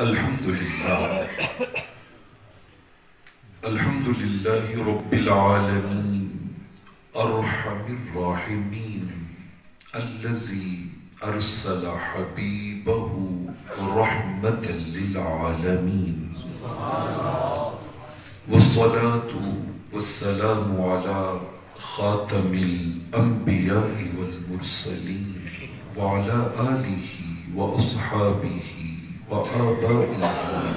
الحمد لله رب العالمين أرحم الراحمين الذي أرسل حبيبه رحمة للعالمين والصلاة والسلام على خاتم الأنبياء والمرسلين وعلى آله وأصحابه وآبائه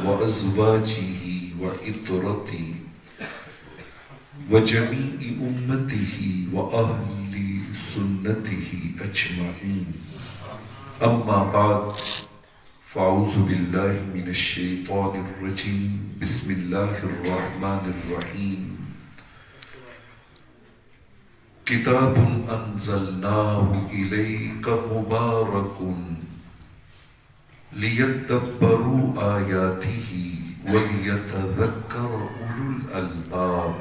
وأزواجه وإطرته وجميع أمته وأهل سنته أجمعين. أما بعد، فأعوذ بالله من الشيطان الرجيم. بسم الله الرحمن الرحيم. كتاب أنزلناه إليك مبارك ليدبروا آياته وليتذكر أولو الألباب.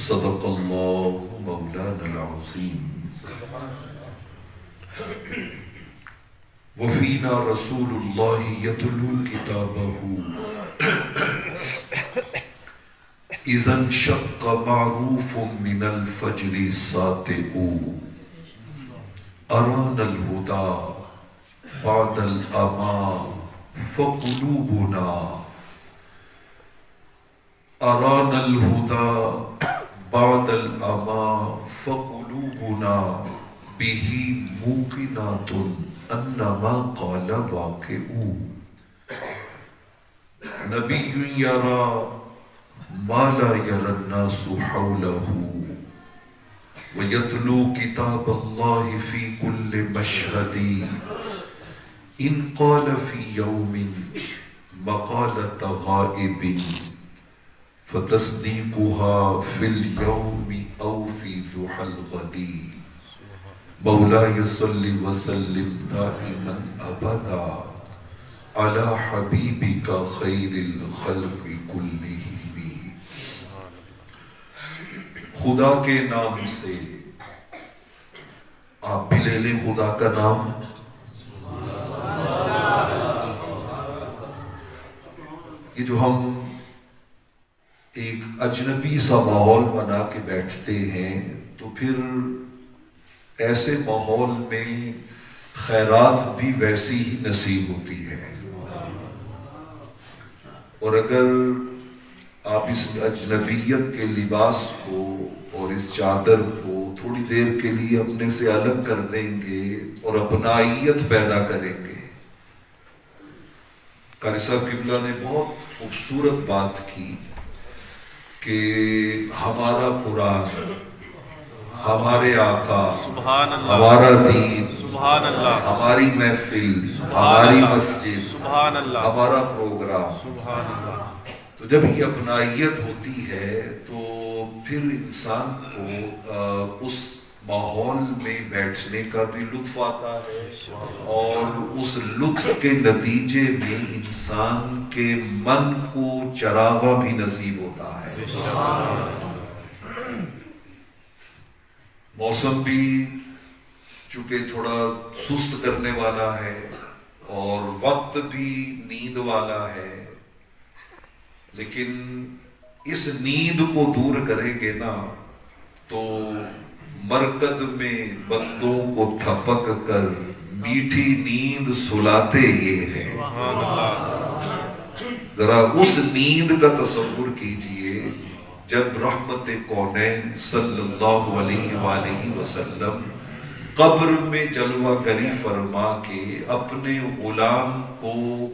صدق الله مولانا العظيم. وفينا رسول الله يتلو كتابه إذا انشق معروف من الفجر ساطئ. أرانا الهدى بعد الأمى فقلوبنا أرانا الهدى بعد الأمى فقلوبنا به موقنات أن ما قال واقع. نبي يرى ما لا يرى الناس حوله ويتلو كتاب الله في كل مشهد. إن قال في يوم مقالة غائب فتصديقها في اليوم أو في ضحى الغد. مولاي صل وسلم دائما أبدا على حبيبك خير الخلق كلهم. خدا کے نام سے آپ بھی لے لیں خدا کا نام. یہ جو ہم ایک اجنبی سا ماحول بنا کے بیٹھتے ہیں تو پھر ایسے ماحول میں خیرات بھی ویسی ہی نصیب ہوتی ہے. اور اگر آپ اس اجنبیت کے لباس کو اور اس چادر کو تھوڑی دیر کے لیے اپنے سے الگ کر دیں گے اور اپنائیت پیدا کریں گے. قاری صاحب قبلہ نے بہت خوبصورت بات کی کہ ہمارا قرآن، ہمارے آقا، ہمارا دین، ہماری محفل، ہماری مسجد، ہمارا پروگرام. تو جب یہ اپنائیت ہوتی ہے تو پھر انسان کو اس ماحول میں بیٹھنے کا بھی لطف آتا ہے اور اس لطف کے نتیجے میں انسان کے من کو چراغاں بھی نصیب ہوتا ہے. موسم بھی چونکہ تھوڑا سست کرنے والا ہے اور وقت بھی نیند والا ہے، لیکن اس نیند کو دور کریں گے نا تو مرکد میں بندوں کو تھپک کر میٹھی نیند سلاتے یہ ہیں. ذرا اس نیند کا تصور کیجئے جب رحمت کونین صلی اللہ علیہ وآلہ وسلم قبر میں جلوہ گری فرما کے اپنے غلام کو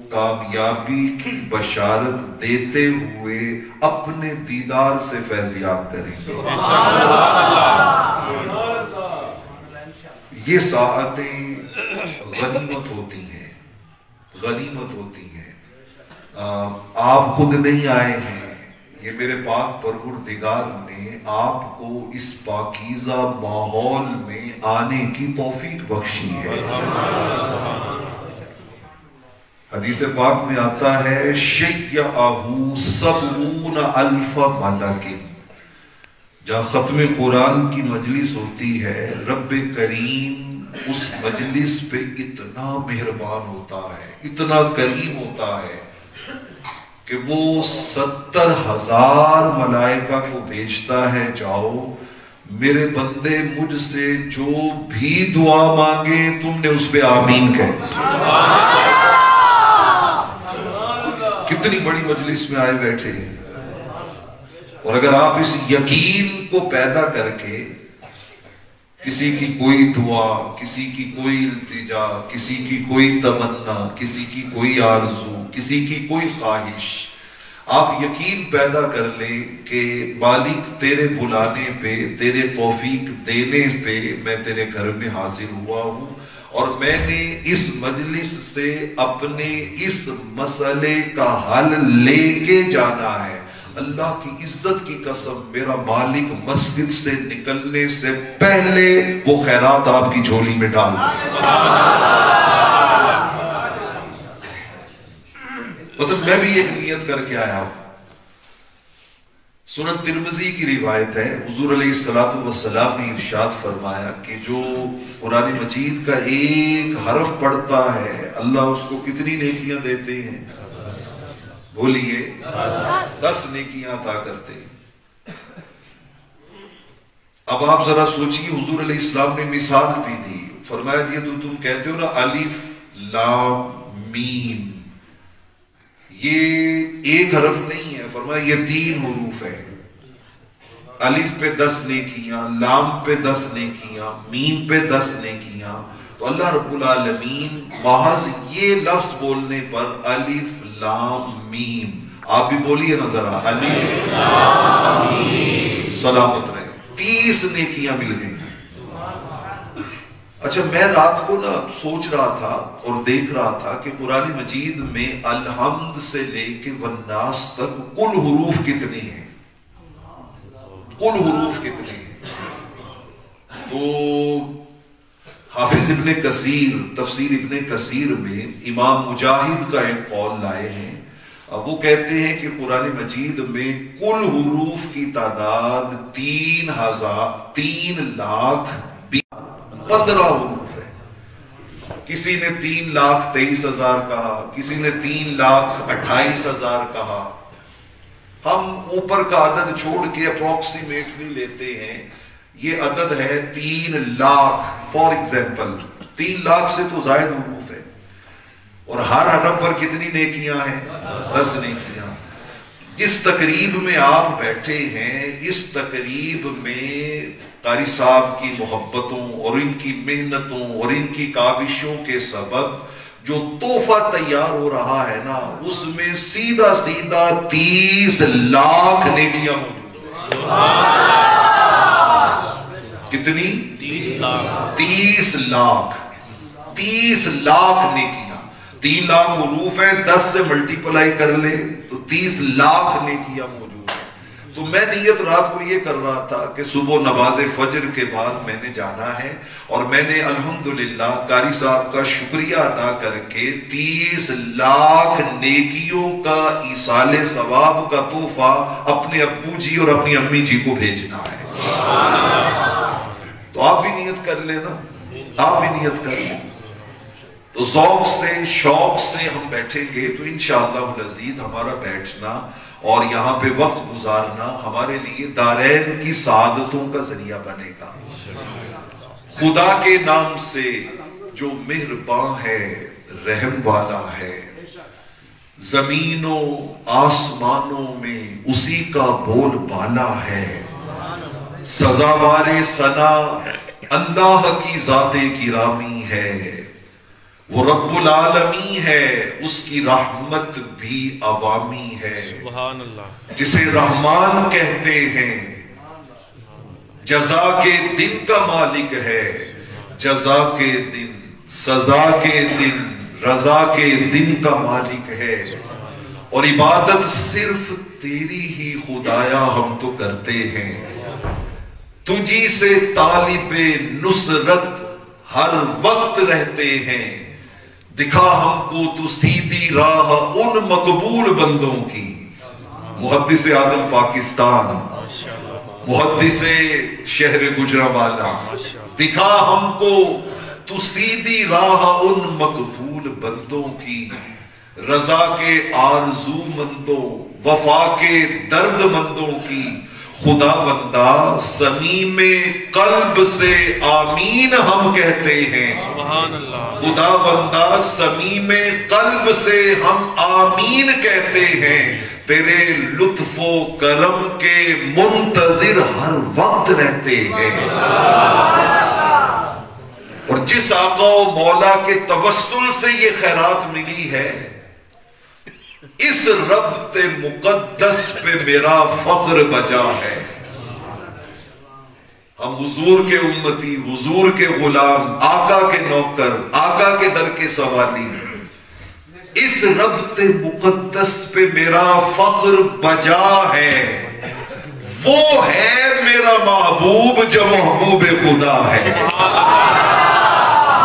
کامیابی کی بشارت دیتے ہوئے اپنے دیدار سے فیضیاب کریں گے. یہ ساعتیں غنیمت ہوتی ہیں، غنیمت ہوتی ہیں. آپ خود نہیں آئے ہیں، یہ میرے پاک پروردگار نے آپ کو اس پاکیزہ ماحول میں آنے کی توفیق بخشی ہے. حدیث پاک میں آتا ہے شیعہو 70,000 ملک. جہاں ختم قرآن کی مجلس ہوتی ہے رب کریم اس مجلس پہ اتنا مہربان ہوتا ہے، اتنا کریم ہوتا ہے کہ وہ 70,000 ملائکہ کو بھیجتا ہے، جاؤ میرے بندے مجھ سے جو بھی دعا مانگے تم نے اس پہ آمین کہہ۔ کتنی بڑی مجلس میں آئے بیٹھے ہیں، اور اگر آپ اس یقین کو پیدا کر کے کسی کی کوئی دعا، کسی کی کوئی التجا، کسی کی کوئی تمنا، کسی کی کوئی آرزو، کسی کی کوئی خواہش، آپ یقین پیدا کر لیں کہ مالک تیرے بلانے پہ، تیرے توفیق دینے پہ میں تیرے گھر میں حاضر ہوا ہوں، اور میں نے اس مجلس سے اپنے اس مسئلے کا حل لے کے جانا ہے۔ اللہ کی عزت کی قسم، میرا مالک مسجد سے نکلنے سے پہلے وہ خیرات آپ کی جھولی میں ڈال دے۔ بس میں بھی ایک نیت کر کے آیا ہوں۔ سنن ترمذی کی روایت ہے، حضور علیہ السلام نے ارشاد فرمایا کہ جو قرآن مجید کا ایک حرف پڑھتا ہے اللہ اس کو کتنی نیکیاں دیتے ہیں؟ بولیے 10 نیکیاں عطا کرتے ہیں۔ اب آپ ذرا سوچیے، حضور علیہ السلام نے مثال بھی دی، فرمایا یہ تو تم کہتے ہو نا الف لام میم، یہ ایک حرف نہیں ہے، فرمایا یہ 3 حروف ہے۔ الف پہ 10 نیکیاں، لام پہ 10 نیکیاں، میم پہ 10 نیکیاں۔ تو اللہ رب العالمین محض یہ لفظ بولنے پر الف لام میم، آپ بھی بولیے نا ذرا، الف لام میم، سلامت رہے، 30 نیکیاں مل گئی۔ اچھا میں رات کو نا سوچ رہا تھا اور دیکھ رہا تھا کہ قرآن مجید میں الحمد سے لے کے والناس تک کل حروف کتنے ہیں، کل حروف کتنے ہیں؟ تو حافظ ابن کثیر تفسیر ابن کثیر میں امام مجاہد کا ایک قول لائے ہیں، وہ کہتے ہیں کہ قرآن مجید میں کل حروف کی تعداد 3,15,000 حروف ہے۔ کسی نے 3,23,000 کہا، کسی نے 3,28,000 کہا۔ ہم اوپر کا عدد چھوڑ کے اپروکسیمیٹلی لیتے ہیں، یہ عدد ہے 3 لاکھ، فار ایگزامپل 3 لاکھ سے تو زائد حروف ہے، اور ہر حرف پر کتنی نیکیاں ہیں؟ 10 نیکیاں۔ جس تقریب میں آپ بیٹھے ہیں، اس تقریب میں قاری صاحب کی محبتوں اور ان کی محنتوں اور ان کی کاوشوں کے سبب جو تحفہ تیار ہو رہا ہے نا، اس میں سیدھا 30 لاکھ نیکیاں موجود ہیں۔ کتنی؟ 30 لاکھ 30 لاکھ نیکیاں۔ 3 لاکھ حروف ہیں، 10 سے ملٹیپلائی کر لے تو 30 لاکھ نیکیاں موجود ہیں۔ تو میں نیت رات کو یہ کر رہا تھا کہ صبح نماز فجر کے بعد میں نے جانا ہے، اور میں نے الحمدللہ قاری صاحب کا شکریہ ادا کر کے 30 لاکھ نیکیوں کا ایصال ثواب کا تحفہ اپنے ابو جی اور اپنی امی جی کو بھیجنا ہے۔ تو آپ بھی نیت کر لینا، آپ بھی نیت کر لیں۔ تو ذوق سے شوق سے ہم بیٹھیں گے تو انشاءاللہ العزیز ہمارا بیٹھنا اور یہاں پہ وقت گزارنا ہمارے لیے دارین کی سعادتوں کا ذریعہ بنے گا۔ خدا کے نام سے جو مہرباں ہے، رحم والا ہے، زمینوں آسمانوں میں اسی کا بول بالا ہے، سزاوار ثنا اللہ کی ذات گرامی ہے، وہ رب العالمین ہے، اس کی رحمت بھی عوامی ہے، سبحان اللہ، جسے رحمان کہتے ہیں، جزا کے دن کا مالک ہے، جزا کے دن، سزا کے دن، رضا کے دن کا مالک ہے، اور عبادت صرف تیری ہی خدایا ہم تو کرتے ہیں، تجھی سے طالب نصرت ہر وقت رہتے ہیں، دکھا ہم کو تو سیدھی راہ ان مقبول بندوں کی، محدث اعظم پاکستان، محدث شہر گجرانوالہ، دکھا ہم کو تو سیدھی راہ ان مقبول بندوں کی، رضا کے آرزو مندوں وفا کے درد مندوں کی خدا بندہ صمیم قلب سے آمین ہم کہتے ہیں. سبحان اللہ. خدا بندہ صمیم قلب سے ہم آمین کہتے ہیں. تیرے لطف و کرم کے منتظر ہر وقت رہتے ہیں. اور جس آقا و مولا کے توسل سے یہ خیرات ملی ہے، اس رب مقدس پہ میرا فخر بجا ہے. ہم حضور کے امتی، حضور کے غلام، آقا کے نوکر، آقا کے در کے سوالی. اس رب مقدس پہ میرا فخر بجا ہے. وہ ہے میرا محبوب جو محبوب خدا ہے.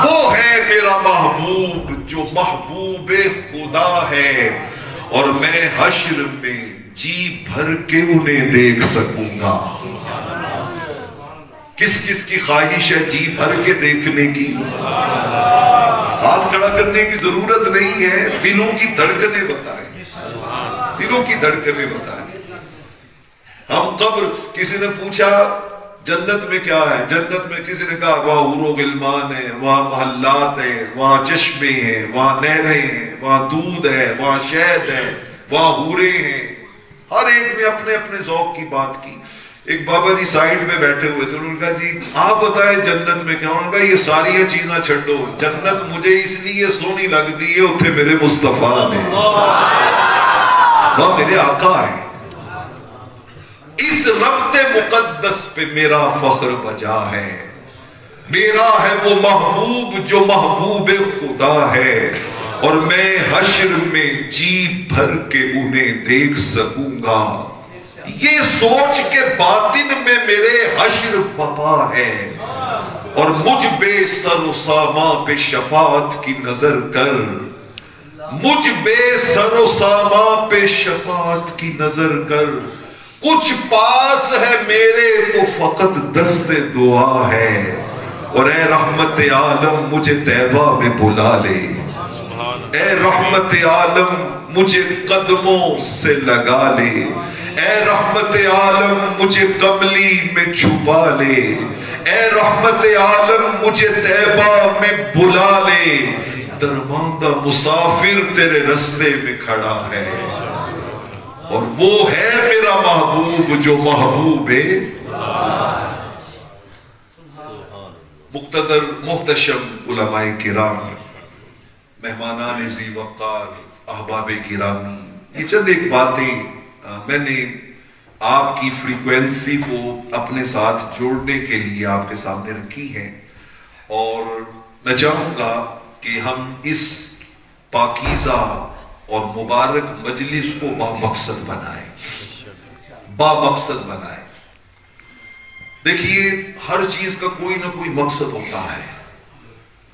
وہ ہے میرا محبوب جو محبوب خدا ہے. اور میں حشر میں جی بھر کے انہیں دیکھ سکوں گا. کس کس کی خواہش ہے جی بھر کے دیکھنے کی؟ ہاتھ کھڑا کرنے کی ضرورت نہیں ہے. دلوں کی دھڑکنیں بتائیں، دلوں کی دھڑکنیں بتائیں. ہم قبر، کسی نے پوچھا جنت میں کیا ہے؟ جنت میں کسی نے کہا وہاں حور و غلمان ہیں، وہاں محلات ہیں، وہاں چشمے ہیں، وہاں نہریں ہیں، وہاں دودھ ہے، وہاں شہد ہے، وہاں حوریں ہیں. ہر ایک نے اپنے اپنے ذوق کی بات کی. ایک بابا جی سائیڈ میں بیٹھے ہوئے تھے، انہوں نے کہا جی آپ بتائیں جنت میں کیا؟ انہوں نے کہا یہ ساری چیزاں چھڈو، جنت مجھے اس لیے سونی لگتی ہے اتھے میرے مصطفیٰ نے، وہاں میرے آقا ہیں. اس رب مقدس پہ میرا فخر بجا ہے. میرا ہے وہ محبوب جو محبوب خدا ہے. اور میں حشر میں جی بھر کے انہیں دیکھ سکوں گا. یہ سوچ کے باطن میں میرے حشر بپا ہے. اور مجھ بے سر و ساما پہ شفاعت کی نظر کر، مجھ بے سر و ساما پہ شفاعت کی نظر کر. کچھ پاس ہے میرے تو فقط دست دعا ہے. اور اے رحمت عالم مجھے طیبہ میں بلا لے. اے رحمت عالم مجھے قدموں سے لگا لے. اے رحمت عالم مجھے کملی میں چھپا لے. اے رحمت عالم مجھے طیبہ میں بلا لے. درماندہ مسافر تیرے رستے میں کھڑا ہے. اور وہ ہے میرا محبوب جو محبوب ہے. مقتدر محتشم علماء کرام، مہمانان ذی وقار، احباب کرامی، یہ چند ایک باتیں میں نے آپ کی فریکوینسی کو اپنے ساتھ جوڑنے کے لیے آپ کے سامنے رکھی ہیں. اور میں چاہوں گا کہ ہم اس پاکیزہ اور مبارک مجلس کو بامقصد بنائیں، بامقصد بنائیں. دیکھیے ہر چیز کا کوئی نہ کوئی مقصد ہوتا ہے.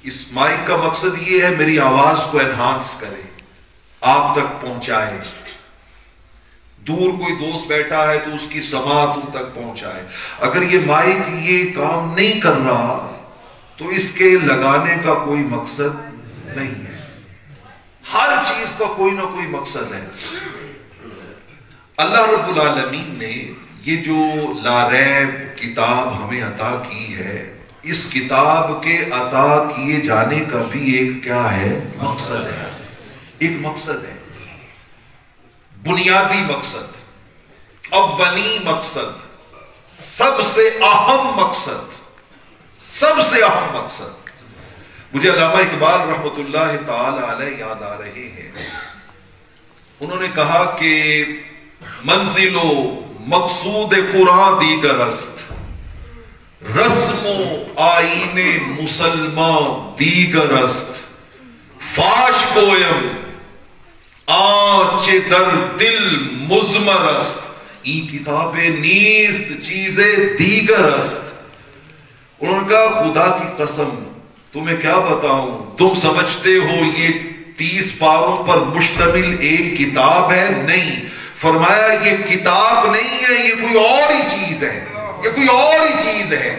اس مائک کا مقصد یہ ہے میری آواز کو انہانس کرے، آپ تک پہنچائے. دور کوئی دوست بیٹھا ہے تو اس کی سماعت ان تک پہنچائے. اگر یہ مائک یہ کام نہیں کر رہا تو اس کے لگانے کا کوئی مقصد نہیں ہے. ہر چیز کا کوئی نہ کوئی مقصد ہے. اللہ رب العالمین نے یہ جو لا ریب کتاب ہمیں عطا کی ہے، اس کتاب کے عطا کیے جانے کا بھی ایک کیا ہے؟ مقصد ہے. ایک مقصد ہے، بنیادی مقصد، اولی مقصد، سب سے اہم مقصد، سب سے اہم مقصد. مجھے علامہ اقبال رحمت اللہ تعالی علیہ یاد آ رہے ہیں. انہوں نے کہا کہ منزل و مقصود قرآن دیگر است، رسم و آئین مسلمان دیگر است. فاش گویم آنچ در دل مزمر است، این کتاب نیست چیز دیگر است. انہوں نے کہا خدا کی قسم تمہیں کیا بتاؤں، تم سمجھتے ہو یہ 30 پاروں پر مشتمل ایک کتاب ہے؟ نہیں. فرمایا یہ کتاب نہیں ہے، یہ کوئی اور ہی چیز ہے، یہ کوئی اور ہی چیز ہے.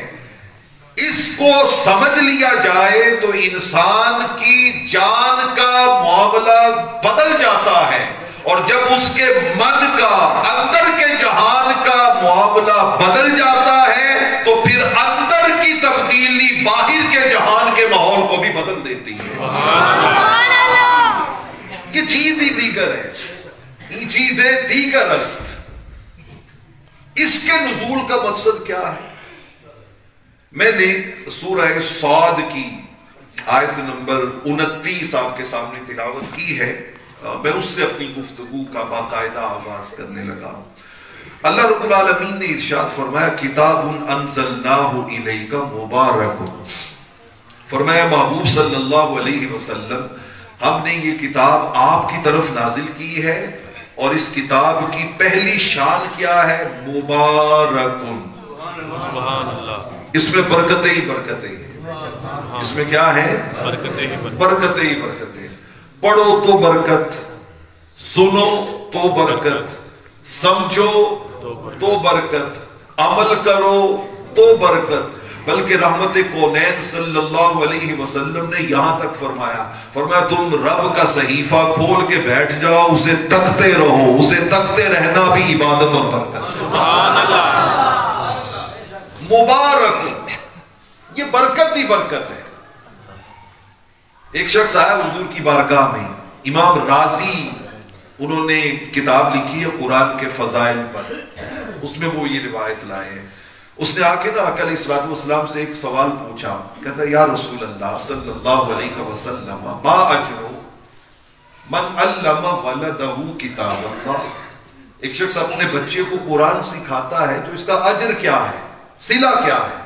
اس کو سمجھ لیا جائے تو انسان کی جان کا معاملہ بدل جاتا ہے، اور جب اس کے من کا، اندر کے جہان کا معاملہ بدل جاتا ہے تو پھر اندر کی تبدیلی باہر کے جہان کے ماحول کو بھی بدل دیتی ہے۔ یہ چیز ہی دیگر ہے، یہ چیزیں دیگر است۔ اس کے نزول کا مقصد کیا ہے؟ میں نے سورہ صاد کی آیت نمبر 29 آپ کے سامنے تلاوت کی ہے، میں اس سے اپنی گفتگو کا باقاعدہ آغاز کرنے لگا۔ اللہ رب العالمین نے ارشاد فرمایا کتاب انزلناہ الیک مبارک، فرمایا محبوب صلی اللہ علیہ وسلم ہم نے یہ کتاب آپ کی طرف نازل کی ہے، اور اس کتاب کی پہلی شان کیا ہے؟ مبارکن، سبحان اللہ، اس میں برکتیں ہی برکتیں ہیں۔ اس میں کیا ہے؟ برکتیں ہی برکتیں۔ پڑھو تو برکت، سنو تو برکت، سمجھو تو برکت، عمل کرو تو برکت۔ بلکہ رحمت کونین صلی اللہ علیہ وسلم نے یہاں تک فرمایا تم رب کا صحیفہ کھول کے بیٹھ جاؤ، اسے تکتے رہو، اسے تکتے رہنا بھی عبادت اور برکت۔ سبحان اللہ، مبارک، یہ برکت ہی برکت ہے۔ ایک شخص آیا حضور کی بارگاہ میں، امام رازی، انہوں نے کتاب لکھی ہے قرآن کے فضائل پر، اس میں وہ یہ روایت لائے ہیں۔ اس نے آ کے نا آقا علیہ الصلوۃ والسلام سے ایک سوال پوچھا، کہتا یا رسول اللہ صلی اللہ علیہ وسلم ما اجر من علم ولدہ کتاب اللہ، ایک شخص اپنے بچے کو قرآن سکھاتا ہے تو اس کا اجر کیا ہے، صلہ کیا ہے؟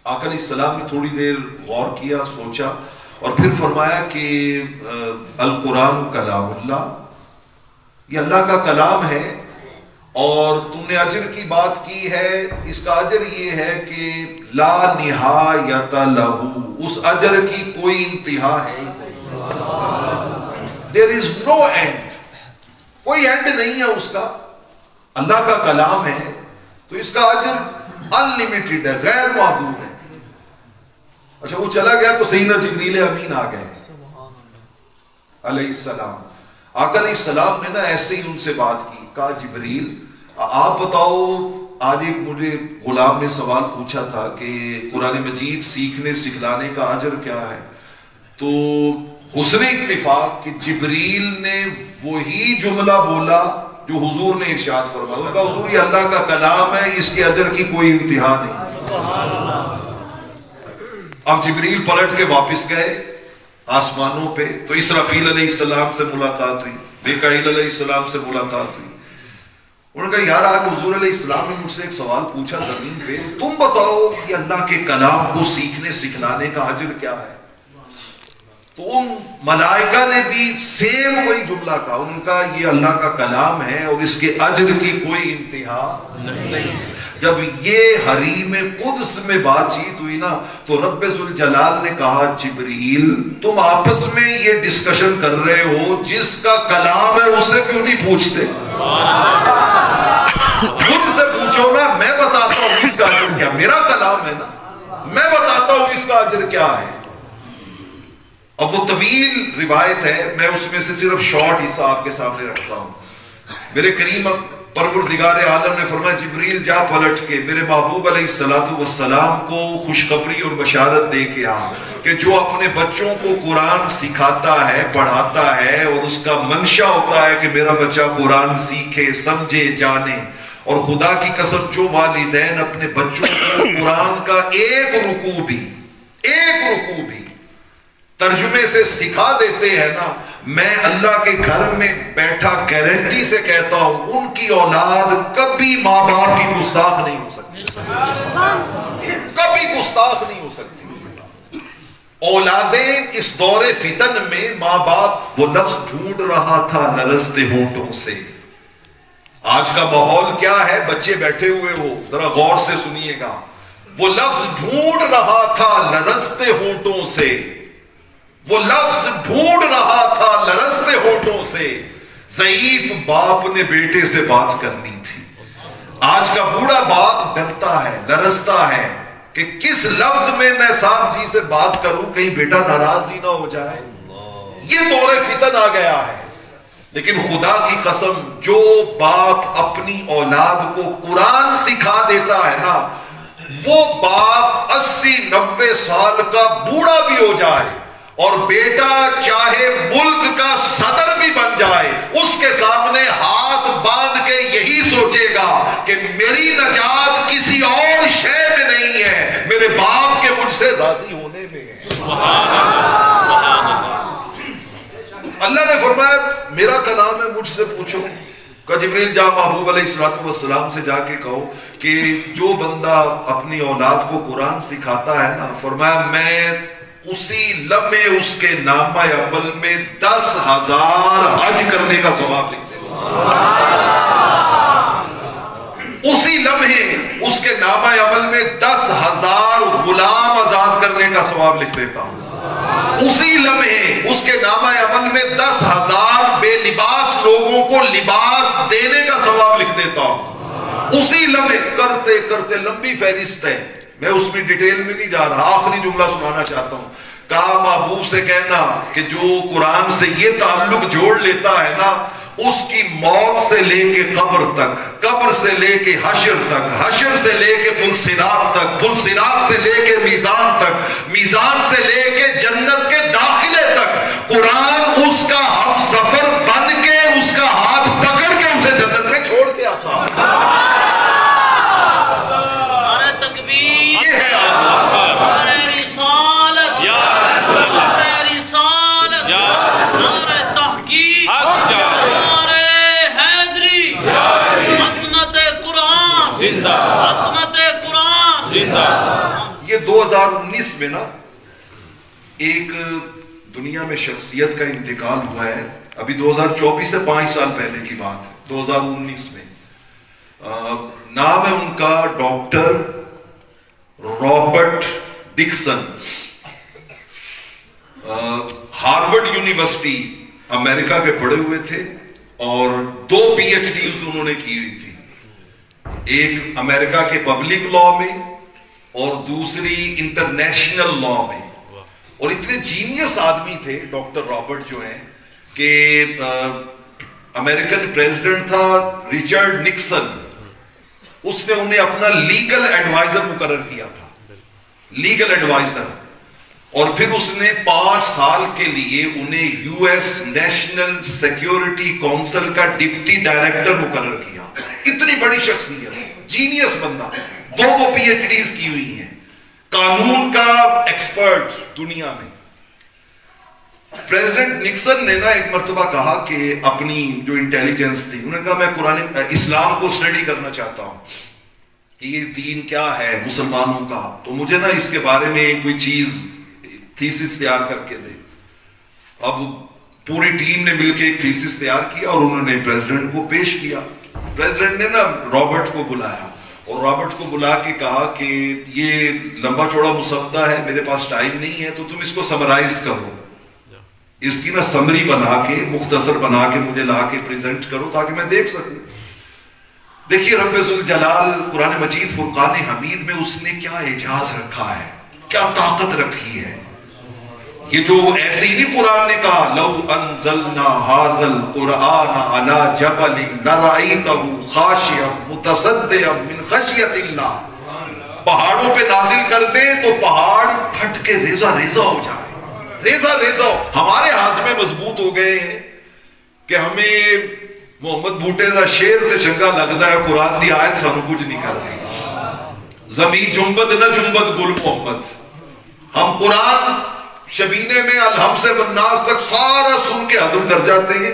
آقا علیہ السلام نے تھوڑی دیر غور کیا، سوچا، اور پھر فرمایا کہ القرآن کلام اللہ، یہ اللہ کا کلام ہے، اور تم نے اجر کی بات کی ہے، اس کا اجر یہ ہے کہ لا نہایت لہو، اس اجر کی کوئی انتہا ہے، there is no end، کوئی اینڈ نہیں ہے اس کا، اللہ کا کلام ہے تو اس کا اجر انلیمیٹڈ ہے، غیر محدود ہے۔ اچھا وہ چلا گیا تو سیدنا جبریل امین آ گئے علیہ السلام۔ آقا علیہ السلام نے نا ایسے ہی ان سے بات کی، کہا جبریل آپ بتاؤ، آج ایک مجھے غلام نے سوال پوچھا تھا کہ قرآن مجید سیکھنے سکھلانے کا اجر کیا ہے، تو حسن اتفاق کہ جبریل نے وہی جملہ بولا جو حضور نے ارشاد فرمایا، کہا حضور یہ اللہ کا کلام ہے، اس کے اجر کی کوئی انتہا نہیں۔ اب جبریل پلٹ کے واپس گئے آسمانوں پہ، تو اسرافیل علیہ السلام سے ملاقات ہوئی، میکائیل علیہ السلام سے ملاقات ہوئی۔ انہوں نے کہا یار آج حضور علیہ السلام نے مجھ سے ایک سوال پوچھا زمین پہ، تم بتاؤ یہ اللہ کے کلام کو سیکھنے سکھلانے کا اجر کیا ہے؟ تو ان ملائکہ نے بھی سیم وہی جملہ کہا، انہوں نے کہا یہ اللہ کا کلام ہے اور اس کے اجر کی کوئی انتہا نہیں۔ جب یہ حریم قدس میں بات چیت ہوئی نا تو رب ذوالجلال نے کہا جبریل تم آپس میں یہ ڈسکشن کر رہے ہو، جس کا کلام ہے اس سے کیوں نہیں پوچھتے؟ خود سے پوچھو نا، میں بتاتا ہوں اس کا اجر کیا، میرا کلام ہے نا، میں بتاتا ہوں اس کا اجر کیا ہے۔ اب وہ طویل روایت ہے، میں اس میں سے صرف شارٹ حصہ آپ کے سامنے رکھتا ہوں۔ میرے کریم پروردگار عالم نے فرمایا جبریل جا پلٹ کے میرے محبوب علیہ السلام کو خوشخبری اور بشارت دے کے آ کہ جو اپنے بچوں کو قرآن سکھاتا ہے، پڑھاتا ہے، اور اس کا منشا ہوتا ہے کہ میرا بچہ قرآن سیکھے، سمجھے، جانے، اور خدا کی قسم جو والدین اپنے بچوں کو قرآن کا ایک رکوع بھی ترجمے سے سکھا دیتے ہیں نا، میں اللہ کے گھر میں بیٹھا گارنٹی سے کہتا ہوں ان کی اولاد کبھی ماں باپ کی گستاخ نہیں ہو سکتی، کبھی گستاخ نہیں ہو سکتی۔ اولادیں اس دور فتن میں ماں باپ وہ لفظ ڈھونڈ رہا تھا لرزتے ہونٹوں سے۔ آج کا ماحول کیا ہے؟ بچے بیٹھے ہوئے ہو، ذرا غور سے سنیے گا، وہ لفظ ڈھونڈ رہا تھا لرزتے ہونٹوں سے، وہ لفظ ڈھونڈ رہا تھا لرزتے ہونٹوں سے۔ ضعیف باپ نے بیٹے سے بات کرنی تھی، آج کا بوڑھا باپ ڈرتا ہے، لرزتا ہے، کہ کس لفظ میں میں صاحب جی سے بات کروں کہیں بیٹا ناراض ہی نہ ہو جائے. یہ دور فتن آ گیا ہے. لیکن خدا کی قسم جو باپ اپنی اولاد کو قرآن سکھا دیتا ہے نا، وہ باپ 80-90 سال کا بوڑھا بھی ہو جائے اور بیٹا چاہے ملک کا صدر بھی بن جائے، اس کے سامنے ہاتھ باندھ کے یہی سوچے گا کہ میری نجات کسی اور شے میں نہیں ہے، میرے باپ کے مجھ سے راضی ہونے میں ہے. اللہ نے فرمایا میرا کلام ہے، مجھ سے پوچھو. کہ جبریل جا محبوب علیہ السلام سے جا کے کہو کہ جو بندہ اپنی اولاد کو قرآن سکھاتا ہے نا، فرمایا میں اسی لمحے اس کے نامہ عمل میں 10,000 حج کرنے کا ثواب لکھ دیتا ہوں. اسی لمحے اس کے نامہ عمل میں 10,000 غلام آزاد کرنے کا ثواب لکھ دیتا ہوں. اسی لمحے اس کے نامہ عمل میں 10,000 بے لباس لوگوں کو لباس دینے کا ثواب لکھ دیتا ہوں. اسی لمحے کرتے کرتے لمبی فہرست ہے، میں اس میں ڈیٹیل میں نہیں جا رہا. آخری جملہ سنانا چاہتا ہوں. کہا محبوب سے کہنا کہ جو قرآن سے یہ تعلق جوڑ لیتا ہے نا، اس کی موت سے لے کے قبر تک، قبر سے لے کے حشر تک، حشر سے لے کے پلصراط تک، پلصراط سے لے کے میزان تک، میزان سے لے کے جنت کے داخلے تک، قرآن اس کا ہم سفر بن کے اس کا ہاتھ پکڑ کے اسے جنت میں چھوڑ کے آتا. یہ ہے یہ 2019 میں نا ایک دنیا میں شخصیت کا انتقال ہوا ہے. ابھی 2024 سے 5 سال پہلے کی بات ہے. 2019 میں نام ہے ان کا doctor Robert Dixon. Harvard University امریکہ کے پڑھے ہوئے تھے اور 2 PhDs انہوں نے کی ہوئی تھی. ایک امریکہ کے پبلک لا میں اور دوسری انٹرنیشنل لا میں. اور اتنے جینیس آدمی تھے ڈاکٹر رابرٹ جو ہیں کہ امریکن پریزیڈنٹ تھا ریچرڈ نکسن، اس نے انہیں اپنا لیگل ایڈوائزر مقرر کیا تھا، لیگل ایڈوائزر. اور پھر اس نے 5 سال کے لیے انہیں US نیشنل سیکیورٹی کونسل کا ڈپٹی ڈائریکٹر مقرر کیا. اتنی بڑی شخصیت، جینیس بندہ، 2 PhDs کی ہوئی ہیں، قانون کا ایکسپرٹ دنیا میں. پریزیڈنٹ نکسن نے نا ایک مرتبہ کہا کہ اپنی جو انٹیلیجنس تھی، انہوں نے کہا میں قرآن اسلام کو اسٹڈی کرنا چاہتا ہوں کہ یہ دین کیا ہے مسلمانوں کا، تو مجھے نا اس کے بارے میں کوئی چیز تھیسس تیار کر کے دے. اب پوری ٹیم نے مل کے ایک تھیسس تیار کیا اور انہوں نے پریزیڈنٹ کو پیش کیا. پریزیڈنٹ نے نا رابرٹ کو بلایا اور رابرٹ کو بلا کے کہا کہ یہ لمبا چوڑا مسودہ ہے، میرے پاس ٹائم نہیں ہے، تو تم اس کو سمرائز کرو، اس کی نا سمری بنا کے مختصر بنا کے مجھے لا کے پریزنٹ کرو تاکہ میں دیکھ سکوں. دیکھیے رب ذوالجلال قرآن مجید فرقان حمید میں اس نے کیا اعجاز رکھا ہے، کیا طاقت رکھی ہے. یہ جو ایسے ہی نہیں قرآن نے کہا لو انزلنا هذا القرآن على جبل لرأيته خاشعا متصدعا من خشیۃ اللہ، پہاڑوں پہ نازل کر دیں تو پہاڑ پھٹ کے ریزہ ریزہ ہو جائے، ریزہ ریزہ. ہمارے ہاتھ میں مضبوط ہو گئے ہیں کہ ہمیں محمد بوٹے دا شیر تے چنگا لگتا ہے، قرآن دی آیت سانو کچھ نہیں کرتی. زمین جنبد نہ جنبد گل محمد. ہم قرآن شبینے میں الحم سے والناس تک سارا سن کے ہضم کر جاتے ہیں،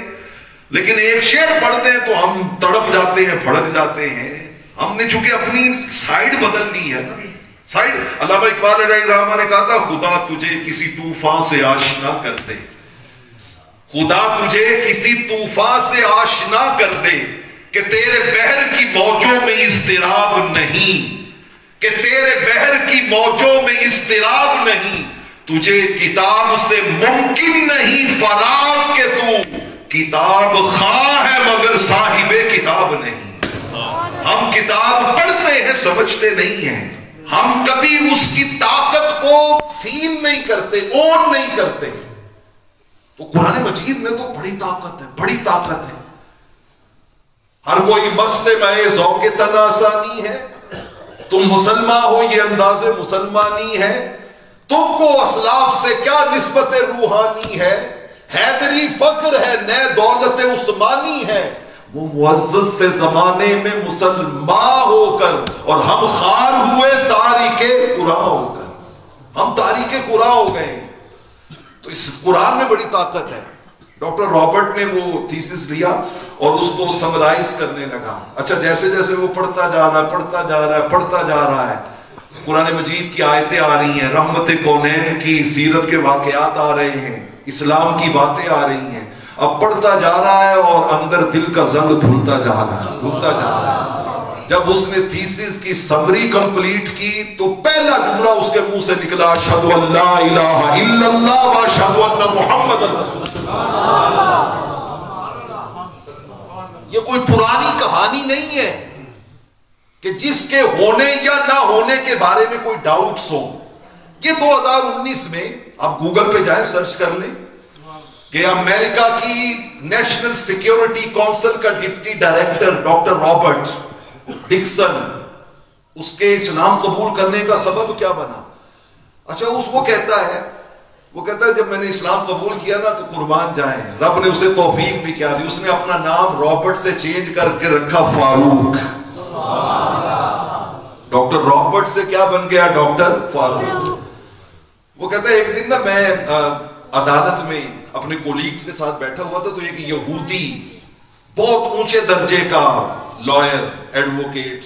لیکن ایک شعر پڑھتے ہیں تو ہم تڑپ جاتے ہیں، پھڑک جاتے ہیں. ہم نے چونکہ اپنی سائیڈ بدل دی ہے نا، سائیڈ. علامہ اقبال علیہ الرحمہ نے کہا تھا خدا تجھے کسی طوفان سے آشنا کر دے، خدا تجھے کسی طوفان سے آشنا کر دے کہ تیرے بحر کی موجوں میں اضطراب نہیں، کہ تیرے بحر کی موجوں میں اضطراب نہیں. تجھے کتاب سے ممکن نہیں فراغ کہ تو کتاب خواہ ہے مگر صاحب کتاب نہیں. ہم کتاب پڑھتے ہیں سمجھتے نہیں ہیں، ہم کبھی اس کی طاقت کو فیل نہیں کرتے، اون نہیں کرتے. تو قرآن مجید میں تو بڑی طاقت ہے، بڑی طاقت ہے. ہر کوئی مسئلے میں ذوق تناسانی ہے. تم مسلمان ہو، یہ انداز مسلمانی ہے. تم کو اسلاف سے کیا نسبت روحانی ہے. حیدری فخر ہے، نئے دولت عثمانی ہے. وہ معزز تھے زمانے میں مسلمان ہو کر، اور ہم خار ہوئے تاریخ قرآن ہو کر. ہم تاریخ قرآن ہو گئے. تو اس قرآن میں بڑی طاقت ہے. ڈاکٹر رابرٹ نے وہ تھیسس لیا اور اس کو سمرائز کرنے لگا. اچھا جیسے جیسے وہ پڑھتا جا رہا ہے، پڑھتا جا رہا ہے، پڑھتا جا رہا ہے، قرآن مجید کی آیتیں آ رہی ہیں، رحمت کونین کی سیرت کے واقعات آ رہے ہیں، اسلام کی باتیں آ رہی ہیں. اب پڑھتا جا رہا ہے اور اندر دل کا زنگ دھلتا جا رہا ہے، دھلتا جا رہا ہے. جب اس نے تھیسس کی سمری کمپلیٹ کی تو پہلا جملہ اس کے منہ سے نکلا، اشہد ان لا الہ الا اللہ و اشہد ان محمد رسول اللہ. یہ کوئی پرانی کہانی نہیں ہے کہ جس کے ہونے یا نہ ہونے کے بارے میں کوئی ڈاؤٹس ہو. یہ 2019 میں آپ گوگل پہ جائیں، سرچ کر لیں کہ امریکہ کی نیشنل سیکیورٹی کونسل کا deputy director doctor Robert Dixon, اس کے اسلام قبول کرنے کا سبب کیا بنا. اچھا وہ کہتا ہے جب میں نے اسلام قبول کیا نا تو قربان جائیں، رب نے اسے توفیق بھی کیا دی. اس نے اپنا نام رابرٹ سے چینج کر کے رکھا فاروق. ڈاکٹر رابرٹ سے کیا بن گیا؟ ڈاکٹر فاروق. وہ کہتا ہے ایک دن نا میں عدالت میں اپنے کولیگز کے ساتھ بیٹھا ہوا تھا تو ایک یہودی بہت اونچے درجے کا لائر، ایڈوکیٹ،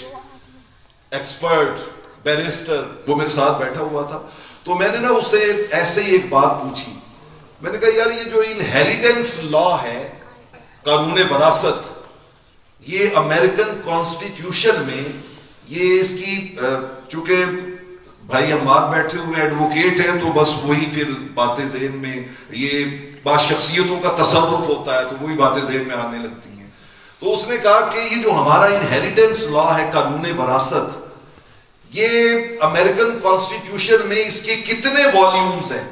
ایکسپرٹ، بیرسٹر وہ میرے ساتھ بیٹھا ہوا تھا. تو میں نے نا اسے ایسے ہی ایک بات پوچھی. میں نے کہا یار یہ جو انہیریٹنس لا ہے، قانون وراثت، یہ امریکن کانسٹیٹیوشن میں یہ اس کی چونکہ بھائی عمار بیٹھے ہوئے ایڈوکیٹ ہیں تو بس وہی پھر باتیں ذہن میں، یہ بعض شخصیتوں کا تصرف ہوتا ہے تو وہی باتیں ذہن میں آنے لگتی ہیں. تو اس نے کہا کہ یہ جو ہمارا انہیریٹنس لا ہے، قانون وراثت، یہ امریکن کانسٹیٹیوشن میں اس کے کتنے والیومز ہیں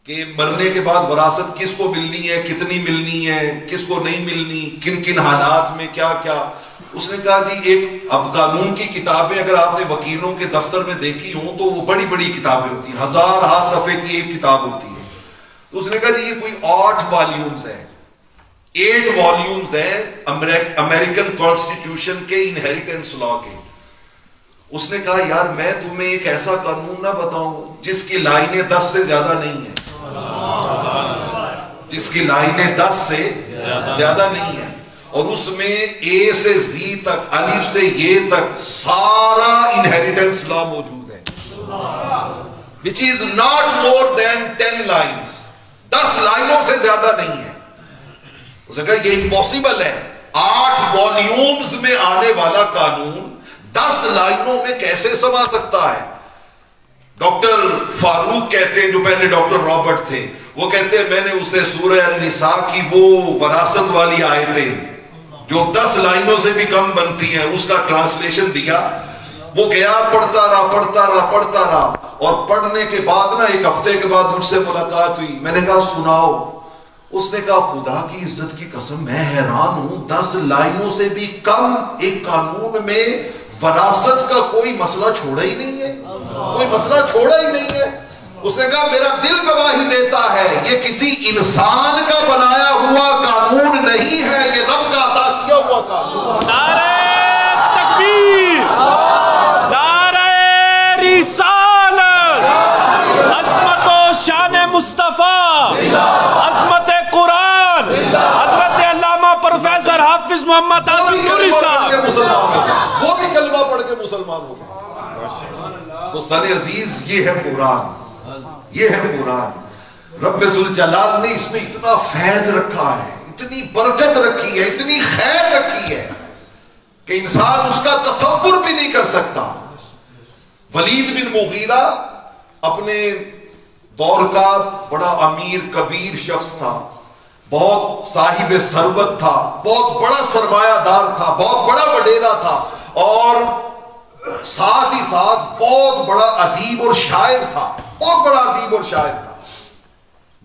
کہ مرنے کے بعد وراثت کس کو ملنی ہے، کتنی ملنی ہے، کس کو نہیں ملنی، کن کن حالات میں کیا کیا. اس نے کہا جی اب قانون کی کتابیں اگر آپ نے وکیلوں کے دفتر میں دیکھی ہوں تو وہ بڑی بڑی کتابیں ہوتی ہیں، 1000 صفحے کی ایک کتاب ہوتی ہے. تو اس نے کہا جی یہ کوئی 8 والیومز ہیں، 8 والیومز ہیں امریکن کانسٹیٹیوشن کے انہیریٹنس لا کے. اس نے کہا یار میں تمہیں ایک ایسا قانون نہ بتاؤں جس کی لائنیں 10 سے زیادہ نہیں ہیں، جس کی لائنیں 10 سے زیادہ نہیں ہیں، اور اس میں اے سے زی تک، الف سے یہ تک سارا انہیریٹنس لا موجود ہے، which is not more than 10 lines. 10 لائنوں سے زیادہ نہیں ہے. اس نے کہا یہ امپوسیبل ہے، 8 والیومز میں آنے والا قانون 10 لائنوں میں کیسے سما سکتا ہے. ڈاکٹر فاروق کہتے ہیں، جو پہلے ڈاکٹر رابرٹ تھے، وہ کہتے ہیں میں نے اسے سورہ النساء کی وہ وراثت والی آیتیں جو 10 لائنوں سے بھی کم بنتی ہیں اس کا ٹرانسلیشن دیا. وہ گیا، پڑھتا رہا اور پڑھنے کے بعد نا ایک ہفتے کے بعد مجھ سے ملاقات ہوئی. میں نے کہا سناؤ. اس نے کہا خدا کی عزت کی قسم میں حیران ہوں، 10 لائنوں سے بھی کم ایک قانون میں وراثت کا کوئی مسئلہ چھوڑا ہی نہیں ہے، کوئی مسئلہ چھوڑا ہی نہیں ہے. اس نے کہا میرا دل گواہی دیتا ہے یہ کسی انسان کا بنایا ہوا قانون نہیں ہے، یہ رب کا عطا کیا ہوا قانون. نعرہ تکبیر، نعرہ رسالت، عظمت و شان مصطفیٰ، عظمت قرآن، حضرت علامہ پروفیسر حافظ محمد آدم قلی صاحب، وہ بھی کلمہ پڑھ کے مسلمان ہو گئے. دوستان عزیز یہ ہے قرآن، یہ ہے قرآن. رب ذوالجلال نے اس میں اتنا فیض رکھا ہے، اتنی برکت رکھی ہے، اتنی خیر رکھی ہے کہ انسان اس کا تصور بھی نہیں کر سکتا. ولید بن مغیرہ اپنے دور کا بڑا امیر کبیر شخص تھا، بہت صاحب ثروت تھا، بہت بڑا سرمایہ دار تھا، بہت بڑا وڈیرا تھا، اور ساتھ ہی ساتھ بہت بڑا ادیب اور شاعر تھا، بہت بڑا ادیب اور شاعر تھا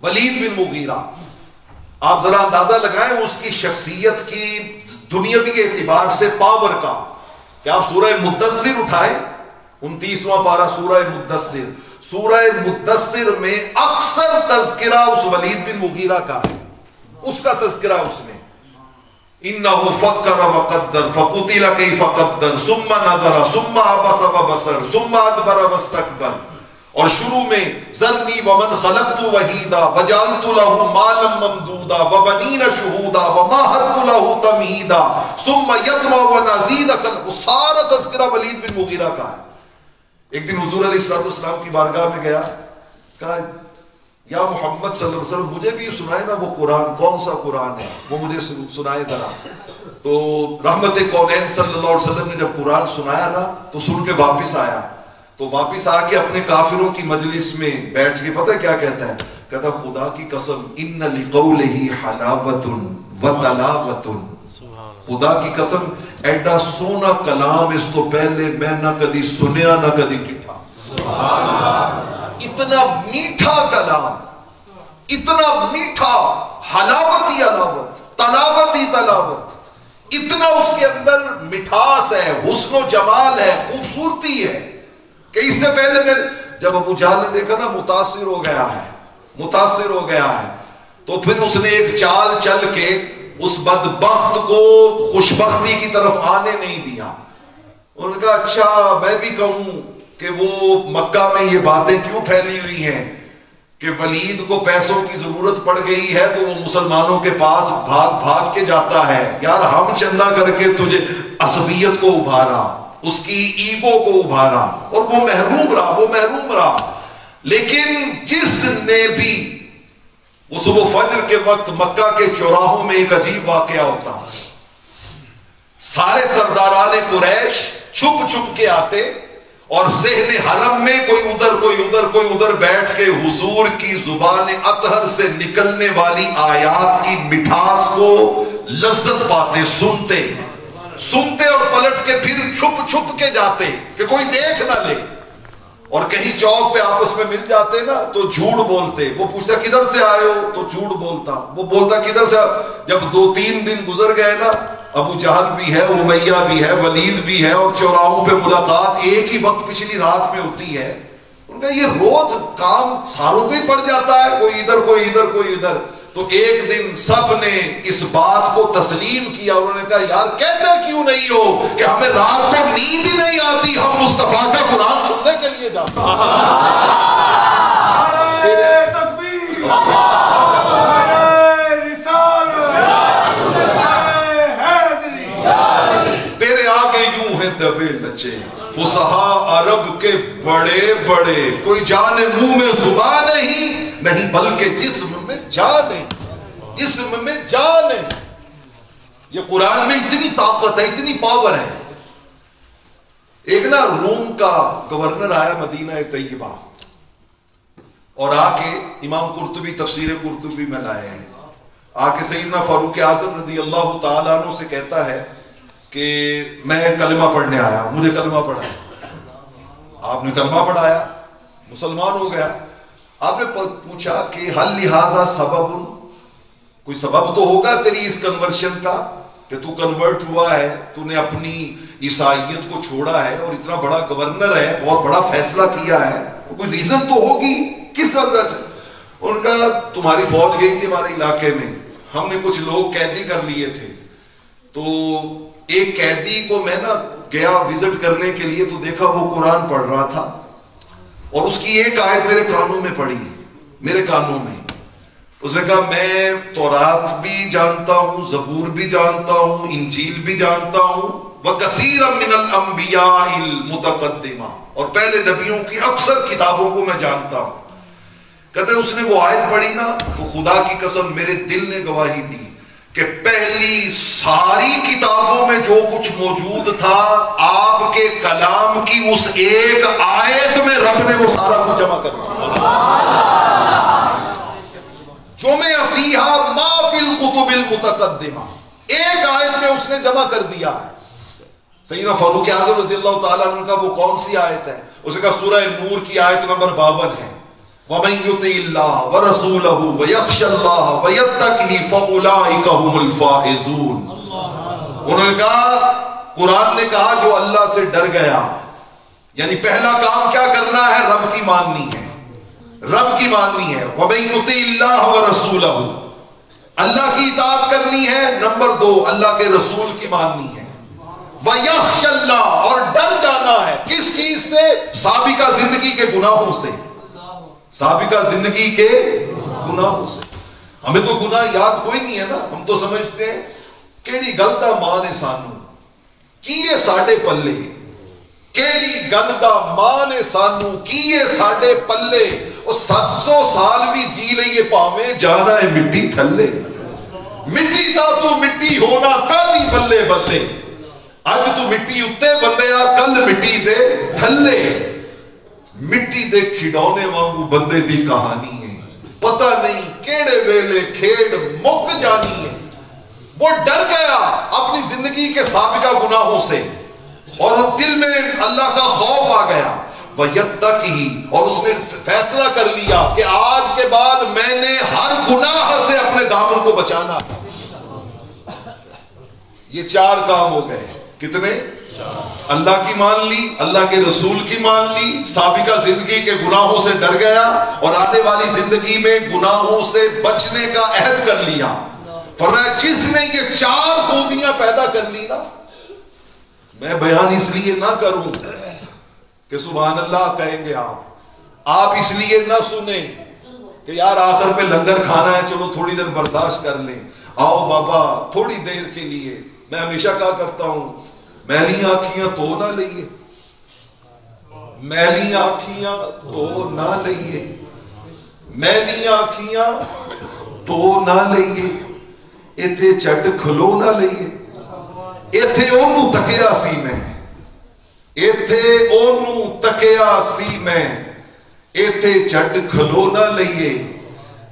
ولید بن مغیرہ. آپ ذرا اندازہ لگائیں اس کی شخصیت کی دنیاوی اعتبار سے پاور کا کہ آپ سورہ مدثر اٹھائیں، 29واں پارہ سورہ مدثر، سورہ مدثر میں اکثر تذکرہ اس ولید بن مغیرہ کا ہے، اس کا تذکرہ اس میں. انہ فکر وقدر فقتل کیف قدر ثم نظر ثم عبس وبصر ثم ادبر واستکبر. اور شروع میں ذرنی ومن خلقت وحیدا وجعلت له مالا ممدودا وبنین شہودا ومہدت له تمہیدا ثم یطمع ان ازید. وہ سارا تذکرہ ولید بن مغیرہ کا ہے. ایک دن حضور علیہ السلام کی بارگاہ میں گیا، کہا یا محمد صلی اللہ علیہ وسلم مجھے بھی سنائے نا وہ قرآن، کون سا قرآن ہے وہ مجھے سنائے ذرا. تو رحمت کونین صلی اللہ علیہ وسلم نے جب قرآن سنایا نا تو سن کے واپس آیا، تو واپس آ کے اپنے کافروں کی مجلس میں بیٹھ کے پتہ کیا کہتا ہے؟ کہتا خدا کی قسم ان لقولہ حلاوۃ وطلاوۃ. خدا کی قسم ایڈا سونا کلام اس تو پہلے میں نہ کدی سنیا نہ کدی ڈٹھا. اتنا میٹھا کلام، اتنا میٹھا، حلاوت ہی حلاوت، تلاوت ہی تلاوت، اتنا اس کے اندر مٹھاس ہے، حسن و جمال ہے، خوبصورتی ہے کہ اس سے پہلے میں جب ابو جہل نے دیکھا نا متاثر ہو گیا ہے، متاثر ہو گیا ہے، تو پھر اس نے ایک چال چل کے اس بدبخت کو خوشبختی کی طرف آنے نہیں دیا. انہوں نے کہا اچھا میں بھی کہوں کہ وہ مکہ میں یہ باتیں کیوں پھیلی ہوئی ہیں کہ ولید کو پیسوں کی ضرورت پڑ گئی ہے تو وہ مسلمانوں کے پاس بھاگ بھاگ کے جاتا ہے. یار ہم چندہ کر کے تجھے عصبیت کو ابھارا، اس کی ایگو کو ابھارا، اور وہ محروم رہا، وہ محروم رہا. لیکن جس نے بھی وہ صبح فجر کے وقت مکہ کے چوراہوں میں ایک عجیب واقعہ ہوتا، سارے سرداران قریش چھپ چھپ کے آتے اور صحن حرم میں کوئی ادھر کوئی ادھر کوئی ادھر بیٹھ کے حضور کی زبان اطہر سے نکلنے والی آیات کی مٹھاس کو لذت پاتے، سنتے سنتے اور پلٹ کے پھر چھپ چھپ کے جاتے کہ کوئی دیکھ نہ لے. اور کہیں چوک پہ آپس میں مل جاتے نا تو جھوٹ بولتے. وہ پوچھتا کدھر سے آئے ہو تو جھوٹ بولتا، وہ بولتا کدھر سے. جب 2-3 دن گزر گئے نا، ابو جہل بھی ہے، امیہ بھی ہے، ولید بھی ہے، اور چوراہوں پہ ملاقات ایک ہی وقت پچھلی رات میں ہوتی ہے. ان کا یہ روز کام ساروں کو ہی پڑ جاتا ہے، کوئی ادھر کوئی ادھر کوئی ادھر. تو ایک دن سب نے اس بات کو تسلیم کیا. انہوں نے کہا یار کہتے کیوں نہیں ہو کہ ہمیں رات کو نیند ہی نہیں آتی، ہم مصطفیٰ کا قرآن سننے کے لیے جاتے ہیں. تیرے آگے یوں ہے دبے نچے فصحا عرب کے بڑے بڑے، کوئی جانے منہ میں زبان نہیں بلکہ جسم میں جان ہے، جسم میں جان ہے. یہ قرآن میں اتنی طاقت ہے، اتنی پاور ہے. ایک نا روم کا گورنر آیا مدینہ طیبہ اور آ کے امام قرطبی تفسیر قرطبی میں لائے ہیں. آ کے سیدنا فاروق اعظم رضی اللہ تعالیٰ عنہ سے کہتا ہے کہ میں کلمہ پڑھنے آیا، مجھے کلمہ پڑھایا. آپ نے کلمہ پڑھایا، مسلمان ہو گیا. آپ نے پوچھا کہ حل لہذا سبب، کوئی سبب تو ہوگا تیری اس کنورشن کا کہ تو کنورٹ ہوا ہے، تو نے اپنی عیسائیت کو چھوڑا ہے اور اتنا بڑا گورنر ہے، بہت بڑا فیصلہ کیا ہے، تو کوئی ریزن تو ہوگی کس وجہ سے. ان کا تمہاری فوج گئی تھی ہمارے علاقے میں، ہم نے کچھ لوگ قیدی کر لیے تھے، تو ایک قیدی کو میں نا گیا وزٹ کرنے کے لیے، تو دیکھا وہ قرآن پڑھ رہا تھا اور اس کی ایک آیت میرے کانوں میں پڑی، میرے کانوں میں. اس نے کہا میں تورات بھی جانتا ہوں، زبور بھی جانتا ہوں، انجیل بھی جانتا ہوں، وَكَثِيرًا مِّنَ الْأَنْبِيَاءِ الْمُتَقَدِّمَةِ، اور پہلے نبیوں کی اکثر کتابوں کو میں جانتا ہوں. کہتے ہیں اس نے وہ آیت پڑھی نا تو خدا کی قسم میرے دل نے گواہی دی کہ پہلی ساری کتابوں میں جو کچھ موجود تھا آپ کے کلام کی اس ایک آیت میں رب نے وہ سارا کچھ جمع کر دیا. جمع فیہا ما فی الکتب المتقدمہ، ایک آیت میں اس نے جمع کر دیا ہے. سیدنا فاروق اعظم رضی اللہ تعالیٰ عنہ کا وہ کون سی آیت ہے؟ اس کا سورہ نور کی آیت نمبر 52 ہے، وَمَن يُطِعِ اللَّهَ وَرَسُولَهُ وَيَخْشَ اللَّهَ وَيَتَّقِهِ فَأُولَٰئِكَ هُمُ الْفَائِزُونَ۔ انہوں نے کہا، قرآن نے کہا جو اللہ سے ڈر گیا، یعنی پہلا کام کیا کرنا ہے؟ رب کی ماننی ہے، رب کی ماننی ہے۔ وَمَن يُطِعِ اللَّهَ وَرَسُولَهُ، اللہ کی اطاعت کرنی ہے۔ نمبر 2، اللہ کے رسول کی ماننی ہے۔ وَيَخْشَ اللَّهَ، اور ڈر جانا ہے کس چیز سے؟ سابقہ زندگی کے گناہوں سے، سابقہ زندگی کے گناہوں سے۔ ہمیں تو گناہ یاد کوئی نہیں ہے نا، ہم تو سمجھتے ہیں کیڑی گل دا ماں نے سانو کیے ساڈے پلے، کیڑی گل دا ماں نے سانو کیے ساڈے پلے، اور 700 سال بھی جی لئیے پاویں جانا ہے مٹی تھلے، مٹی دا تو مٹی ہونا کدی بلے بلے، اج تو مٹی اتے بندیا کل مٹی دے تھلے، مٹی دے کھڈونے وانگو بندے دی کہانی ہے، پتہ نہیں کیڑے ویلے کھیڑ مک جانی ہے۔ وہ ڈر گیا اپنی زندگی کے سابقہ گناہوں سے، اور دل میں اللہ کا خوف آ گیا، وَيَتَّقِهِ، اور اس نے فیصلہ کر لیا کہ آج کے بعد میں نے ہر گناہ سے اپنے دامن کو بچانا۔ یہ 4 کام ہو گئے، کتنے؟ اللہ کی مان لی، اللہ کے رسول کی مان لی، سابقہ زندگی کے گناہوں سے ڈر گیا، اور آنے والی زندگی میں گناہوں سے بچنے کا عہد کر لیا۔ فرمایا جس نے یہ 4 خوبیاں پیدا کر لی نا، میں بیان اس لیے نہ کروں کہ سبحان اللہ کہیں گے آپ اس لیے نہ سنیں کہ یار آخر پہ لنگر کھانا ہے، چلو تھوڑی دیر برداشت کر لیں، آؤ بابا تھوڑی دیر کے لیے۔ میں ہمیشہ کہا کرتا ہوں، میلی آنکھیاں تو نہ لئیے، میلی آنکھیاں تو نہ لئیے، میلی آنکھیاں تو نہ لئیے، ایتھے چٹ کھلو نہ لئیے، ایتھے اونوں تکیا سی میں، ایتھے اونوں تکیا سی میں، ایتھے چٹ کھلو نہ لئیے،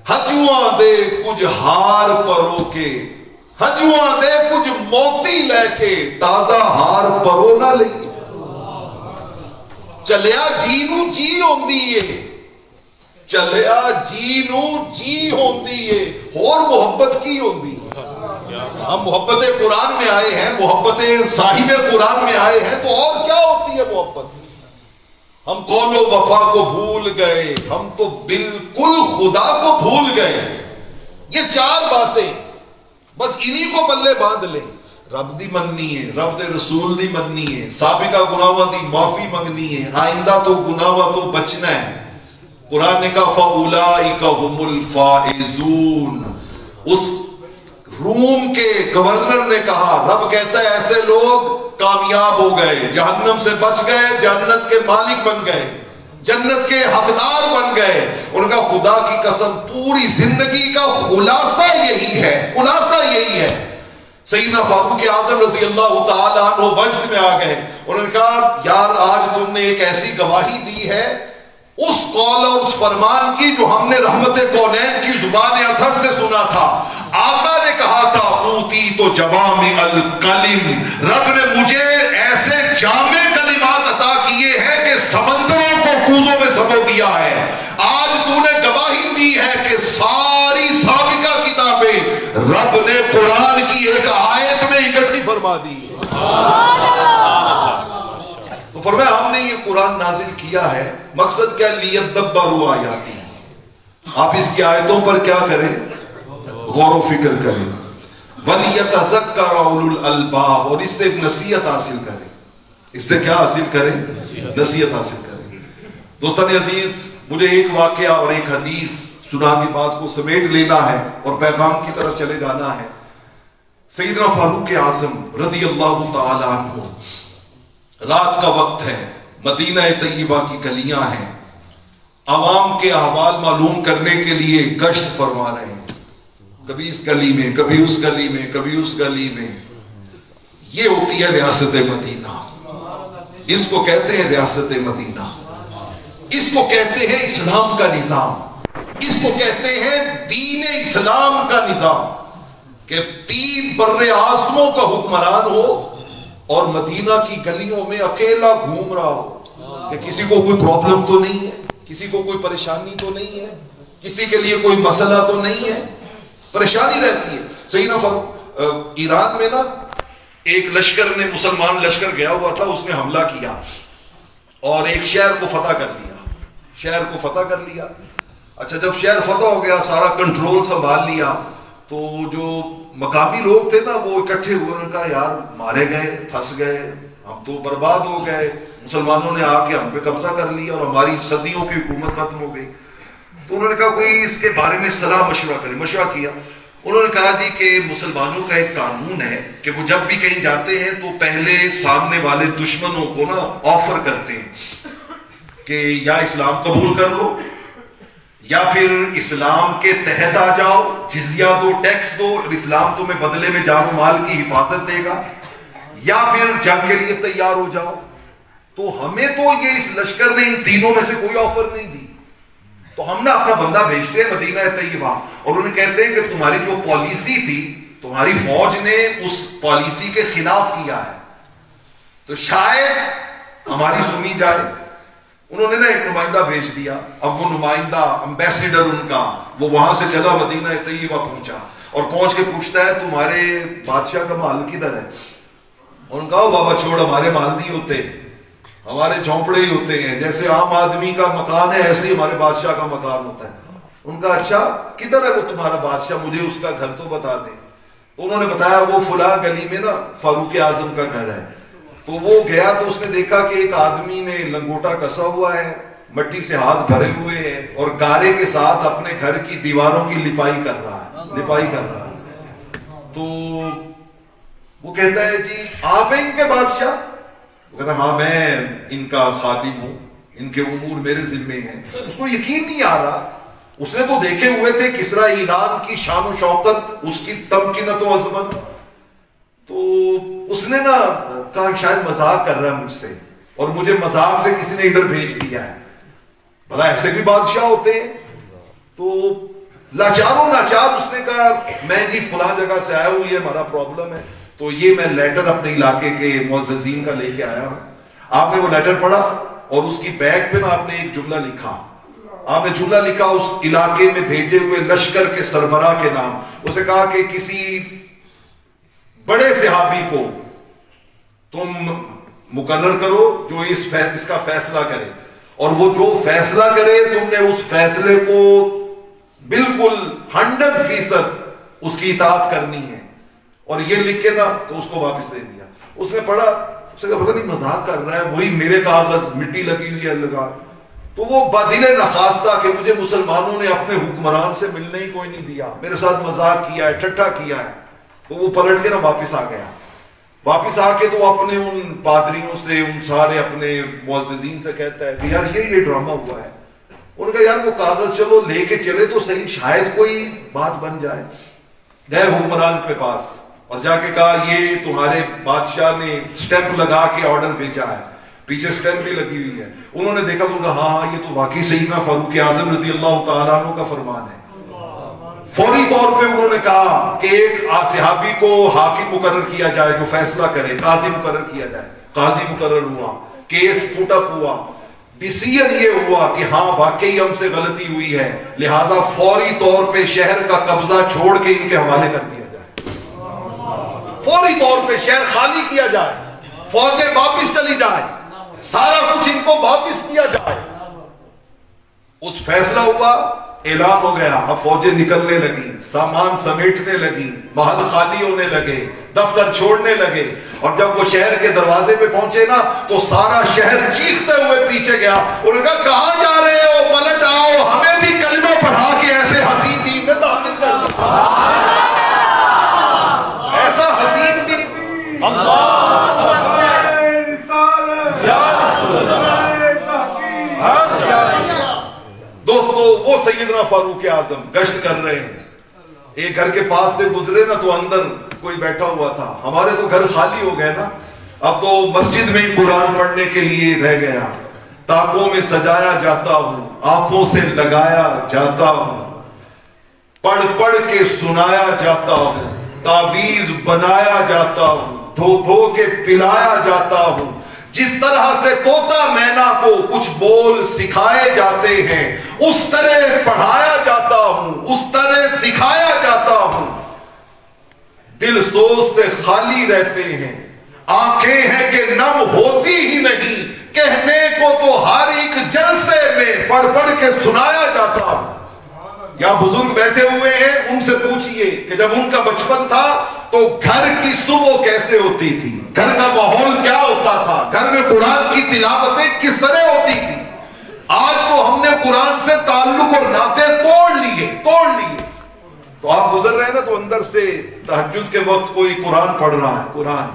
ہجواں دے کچھ ہار پرو کے، ہجواں دے کچھ موتی لے کے، تازہ ہار پرو نہ لئیے۔ چلیا جی نو جی ہوندی ہے، چلیا جی نو جی ہوندی ہے، اور محبت کی ہوندی ہے۔ ہم محبت قرآن میں آئے ہیں، محبت صاحب قرآن میں آئے ہیں، تو اور کیا ہوتی ہے محبت؟ ہم قول و وفا کو بھول گئے، ہم تو بالکل خدا کو بھول گئے۔ یہ 4 باتیں بس انہی کو بلے باندھ لیں، رب دی مننی ہے، رب دے رسول دی مننی ہے، سابقہ گناہوں دی معافی منگنی ہے، آئندہ تو گناہوں تو بچنا ہے۔ قرآن نے کہا فَأُولَٰئِكَ هُمُ الْفَائِزُونَ، اس روم کے گورنر نے کہا، رب کہتا ہے ایسے لوگ کامیاب ہو گئے، جہنم سے بچ گئے، جنت کے مالک بن گئے، جنت کے حقدار بن گئے۔ ان کا خدا کی قسم پوری زندگی کا خلاصہ یہی ہے، خلاصہ یہی ہے۔ سیدنا فاروق اعظم رضی اللہ تعالیٰ عنہ وجد میں آ گئے، انہوں نے کہا یار آج تم نے ایک ایسی گواہی دی ہے اس قول اور اس فرمان کی جو ہم نے رحمت کونین کی زبان اطہر سے سنا تھا۔ آقا نے کہا تھا اوتی تو جوامع الکلم، رب نے مجھے ایسے جامع کلمات عطا کیے ہیں کہ سمندروں کو کوزوں میں سمو دیا ہے۔ آج تو نے گواہی دی ہے کہ ساری سابقہ کتابیں رب نے قرآن کی ایک آیت میں اکٹھی فرما دی ہے۔ تو فرمایا ہم نے یہ قرآن نازل کیا ہے، مقصد کیا؟ لیدبروا آیاتی، آپ اس کی آیتوں پر کیا کریں؟ غور و فکر کریں۔ وَلِيَتَذَكَّرَ أُولُو الْأَلْبَابِ، اور اس سے نصیحت حاصل کریں۔ اس سے کیا حاصل کریں؟ نصیحت حاصل کریں۔ دوستان عزیز، مجھے ایک واقعہ اور ایک حدیث سنا کے بات کو سمیٹ لینا ہے اور پیغام کی طرف چلے جانا ہے۔ سیدنا فاروق اعظم رضی اللہ تعالی عنہ، رات کا وقت ہے، مدینہ طیبہ کی گلیاں ہیں، عوام کے احوال معلوم کرنے کے لیے گشت فرما رہے ہیں، کبھی اس گلی میں، کبھی اس گلی میں، کبھی اس گلی میں۔ یہ ہوتی ہے ریاست مدینہ، اس کو کہتے ہیں ریاست مدینہ، اس کو کہتے ہیں اسلام کا نظام، اس کو کہتے ہیں دین اسلام کا نظام، کہ 3 بر اعظموں کا حکمران ہو اور مدینہ کی گلیوں میں اکیلا گھوم رہا ہو کہ کسی کو کوئی پرابلم تو نہیں ہے, کسی کو کوئی پریشانی تو نہیں ہے, کسی کے لیے کوئی مسئلہ تو نہیں ہے, پریشانی رہتی ہے. صحیح نا فاروق؟ ایران میں نا ایک لشکر نے, مسلمان لشکر گیا ہوا تھا, اس نے حملہ کیا اور ایک شہر کو فتح کر لیا. اچھا جب شہر فتح ہو گیا, سارا کنٹرول سنبھال لیا, تو جو مقامی لوگ تھے نا وہ اکٹھے ہوئے, انہوں نے کہا یار مارے گئے, پھنس گئے, ہم تو برباد ہو گئے, مسلمانوں نے آ کے ہم پہ قبضہ کر لیا اور ہماری صدیوں کی حکومت ختم ہو گئی. تو انہوں نے کہا کوئی اس کے بارے میں صلاح مشورہ کرے. مشورہ کیا. انہوں نے کہا جی کہ مسلمانوں کا ایک قانون ہے کہ وہ جب بھی کہیں جاتے ہیں تو پہلے سامنے والے دشمنوں کو نا آفر کرتے ہیں کہ یا اسلام قبول کر لو, یا پھر اسلام کے تحت آ جاؤ, جزیہ دو, ٹیکس دو, اسلام تمہیں بدلے میں جان و مال کی حفاظت دے گا, یا پھر جنگ کے لیے تیار ہو جاؤ. تو ہمیں تو یہ اس لشکر نے ان تینوں میں سے کوئی آفر نہیں دی, تو ہم نے اپنا بندہ بھیجتے ہیں مدینہ طیبہ, اور انہیں کہتے ہیں کہ تمہاری جو پالیسی تھی, تمہاری فوج نے اس پالیسی کے خلاف کیا ہے, تو شاید ہماری سنی جائے. انہوں نے نا ایک نمائندہ بھیج دیا. اب وہ نمائندہ, امبیسیڈر ان کا, وہ وہاں سے چلا مدینہ طیبہ پہنچا, اور پہنچ کے پوچھتا ہے تمہارے بادشاہ کا محل کدھر ہے؟ ان کا بابا چھوڑ, ہمارے محل نہیں ہوتے, ہمارے جھونپڑے ہی ہوتے ہیں, جیسے عام آدمی کا مکان ہے ایسے ہی ہمارے بادشاہ کا مکان ہوتا ہے. ان کا اچھا کدھر ہے وہ تمہارا بادشاہ, مجھے اس کا گھر تو بتا دیں. تو انہوں نے بتایا وہ فلاں گلی میں نا فاروق اعظم کا گھر ہے. تو وہ گیا تو اس نے دیکھا کہ ایک آدمی نے لنگوٹا کسا ہوا ہے, مٹی سے ہاتھ بھرے ہوئے ہیں, اور گارے کے ساتھ اپنے گھر کی دیواروں کی لپائی کر رہا ہے. تو وہ کہتا ہے جی آپ ہیں ان کے بادشاہ؟ وہ کہتا ہے ہاں میں ان کا خادم ہوں, ان کے امور میرے ذمے ہیں. اس کو یقین نہیں آ رہا, اس نے تو دیکھے ہوئے تھے کسرا ایران کی شان و شوکت, اس کی تمکنت و عظمت. تو اس نے نا کہا شاید مذاق کر رہا ہے مجھ سے, اور مجھے مذاق سے کسی نے ادھر بھیج دیا ہے. بھلا ایسے بھی بادشاہ ہوتے ہیں. تو لاچاروں ناچار اس نے کہا میں جی فلاں جگہ سے آیا ہوں, یہ ہمارا پرابلم ہے, تو یہ میں لیٹر اپنے علاقے کے معززین کا لے کے آیا ہوں. آپ نے وہ لیٹر پڑھا اور اس کی بیک پہ نا آپ نے ایک جملہ لکھا. آپ نے جملہ لکھا اس علاقے میں بھیجے ہوئے لشکر کے سربراہ کے نام. اسے کہا کہ کسی بڑے صحابی کو تم مقرر کرو جو اس کا فیصلہ کرے, اور وہ جو فیصلہ کرے تم نے اس فیصلے کو بالکل 100% اس کی اطاعت کرنی ہے. اور یہ لکھ کے نا تو اس کو واپس دے دیا. اس نے پڑھا, اس نے کہا پتہ نہیں مذاق کر رہا ہے, وہی میرے کاغذ مٹی لگی ہوئی ہے لگا. تو وہ بدل نخواستہ کہ مجھے مسلمانوں نے اپنے حکمران سے ملنے ہی کوئی نہیں دیا, میرے ساتھ مذاق کیا ہے, ٹھٹھا کیا ہے. تو وہ پلٹ کے نا واپس آ گیا. واپس آ کے تو اپنے ان پادریوں سے, ان سارے اپنے معززین سے کہتا ہے کہ یار یہ ڈرامہ ہوا ہے. ان کا یار وہ کاغذ چلو لے کے چلے تو صحیح, شاید کوئی بات بن جائے. گئے حکمران کے پاس اور جا کے کہا یہ تمہارے بادشاہ نے سٹیمپ لگا کے آرڈر بھیجا ہے, پیچھے سٹیمپ بھی لگی ہوئی ہے. انہوں نے دیکھا تو کہا ہاں یہ تو واقعی سیدنا فاروق اعظم رضی اللہ تعالیٰ عنہ کا فرمان ہے. فوری طور پہ انہوں نے کہا کہ ایک صحابی کو حاکم مقرر کیا جائے جو فیصلہ کرے, قاضی مقرر کیا جائے. قاضی مقرر ہوا, کیس پوٹ اپ ہوا, ڈیسیژن یہ ہوا کہ ہاں واقعی ہم سے غلطی ہوئی ہے, لہذا فوری طور پہ شہر کا قبضہ چھوڑ کے ان کے حوالے کر دیا جائے. فوری طور پہ شہر خالی کیا جائے, فوجیں واپس چلی جائیں, سارا کچھ ان کو واپس کیا جائے. اس فیصلہ ہوا, اعلان ہو گیا. اب فوجیں نکلنے لگی, سامان سمیٹنے لگی, محل خالی ہونے لگے, دفتر چھوڑنے لگے. اور جب وہ شہر کے دروازے پہ پہنچے نا تو سارا شہر چیختے ہوئے پیچھے گیا. انہوں نے کہا کہاں جا رہے ہو, پلٹ آؤ, ہمیں بھی کلمہ پڑھا کے ایسے حسین دین میں داخل کر دو. ایسا حسین دین. دوستو وہ سیدنا فاروق اعظم گشت کر رہے ہیں, ایک گھر کے پاس سے گزرے نا تو اندر کوئی بیٹھا ہوا تھا. ہمارے تو گھر خالی ہو گئے نا, اب تو مسجد میں ہی قرآن پڑھنے کے لیے رہ گیا. تاکوں میں سجایا جاتا ہوں, آنکھوں سے لگایا جاتا ہوں, پڑھ پڑھ کے سنایا جاتا ہوں, تعویذ بنایا جاتا ہوں, دھو دھو کے پلایا جاتا ہوں. جس طرح سے طوطا مینا کو کچھ بول سکھائے جاتے ہیں اس طرح پڑھایا جاتا ہوں, اس طرح سکھایا جاتا ہوں. دل سوز سے خالی رہتے ہیں, آنکھیں ہیں کہ نم ہوتی ہی نہیں, کہنے کو تو ہر ایک جلسے میں پڑھ پڑھ کے سنایا جاتا ہوں. یہاں بزرگ بیٹھے ہوئے ہیں, ان سے پوچھئے کہ جب ان کا بچپن تھا تو گھر کی صبح کیسے ہوتی تھی, گھر کا ماحول کیا ہوتا تھا, گھر میں قرآن کی تلاوتیں کس طرح ہوتی تھی. آج تو ہم نے قرآن سے تعلق اور ناطے توڑ لیے. تو آپ گزر رہے ہیں نا تو اندر سے تہجد کے وقت کوئی قرآن پڑھ رہا ہے, قرآن,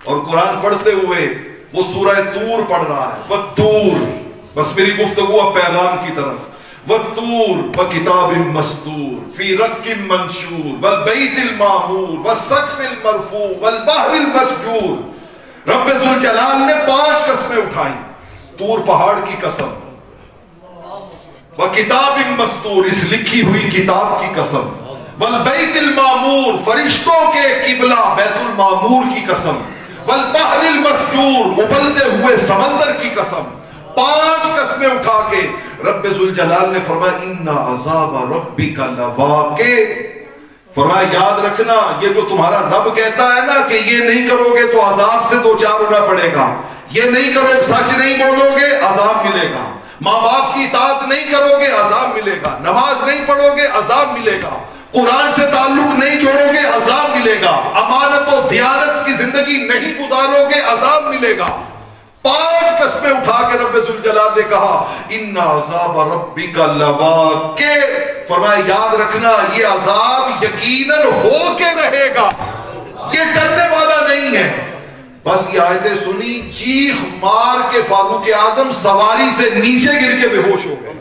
اور قرآن پڑھتے ہوئے وہ سورہ طور پڑھ رہا ہے. والطور, بس میری گفتگو اب پیغام کی طرف. والطور وکتاب مسطور فی رق منشور والبیت المعمور والسقف المرفوع والبحر المسجور. رب ذوالجلال نے 5 قسمیں اٹھائیں. طور پہاڑ کی قسم, وکتاب مسطور اس لکھی ہوئی کتاب کی قسم, والبیت المعمور فرشتوں کے قبلہ بیت المعمور کی قسم, والبحر المسجور ابلتے ہوئے سمندر کی قسم. 5 قسمیں اٹھا کے رب ذوالجلال نے فرمایا ان عذاب ربک لواقع. فرمایا یاد رکھنا یہ جو تمہارا رب کہتا ہے نا کہ یہ نہیں کرو گے تو عذاب سے 2 4 ہونا پڑے گا, یہ نہیں کرو, سچ نہیں بولو گے عذاب ملے گا, ماں باپ کی اطاعت نہیں کرو گے عذاب ملے گا, نماز نہیں پڑھو گے عذاب ملے گا, قرآن سے تعلق نہیں جوڑو گے عذاب ملے گا, امانت و دیانت کی زندگی نہیں گزارو گے عذاب ملے گا. 5 قسمیں اٹھا کے رب ذوالجلال نے کہا ان عذاب ربک لواقع. فرمایا یاد رکھنا یہ عذاب یقیناً ہو کے رہے گا, یہ ڈرنے والا نہیں ہے. بس یہ آیتیں سنی, چیخ مار کے فاروق اعظم سواری سے نیچے گر کے بے ہوش ہو گئے.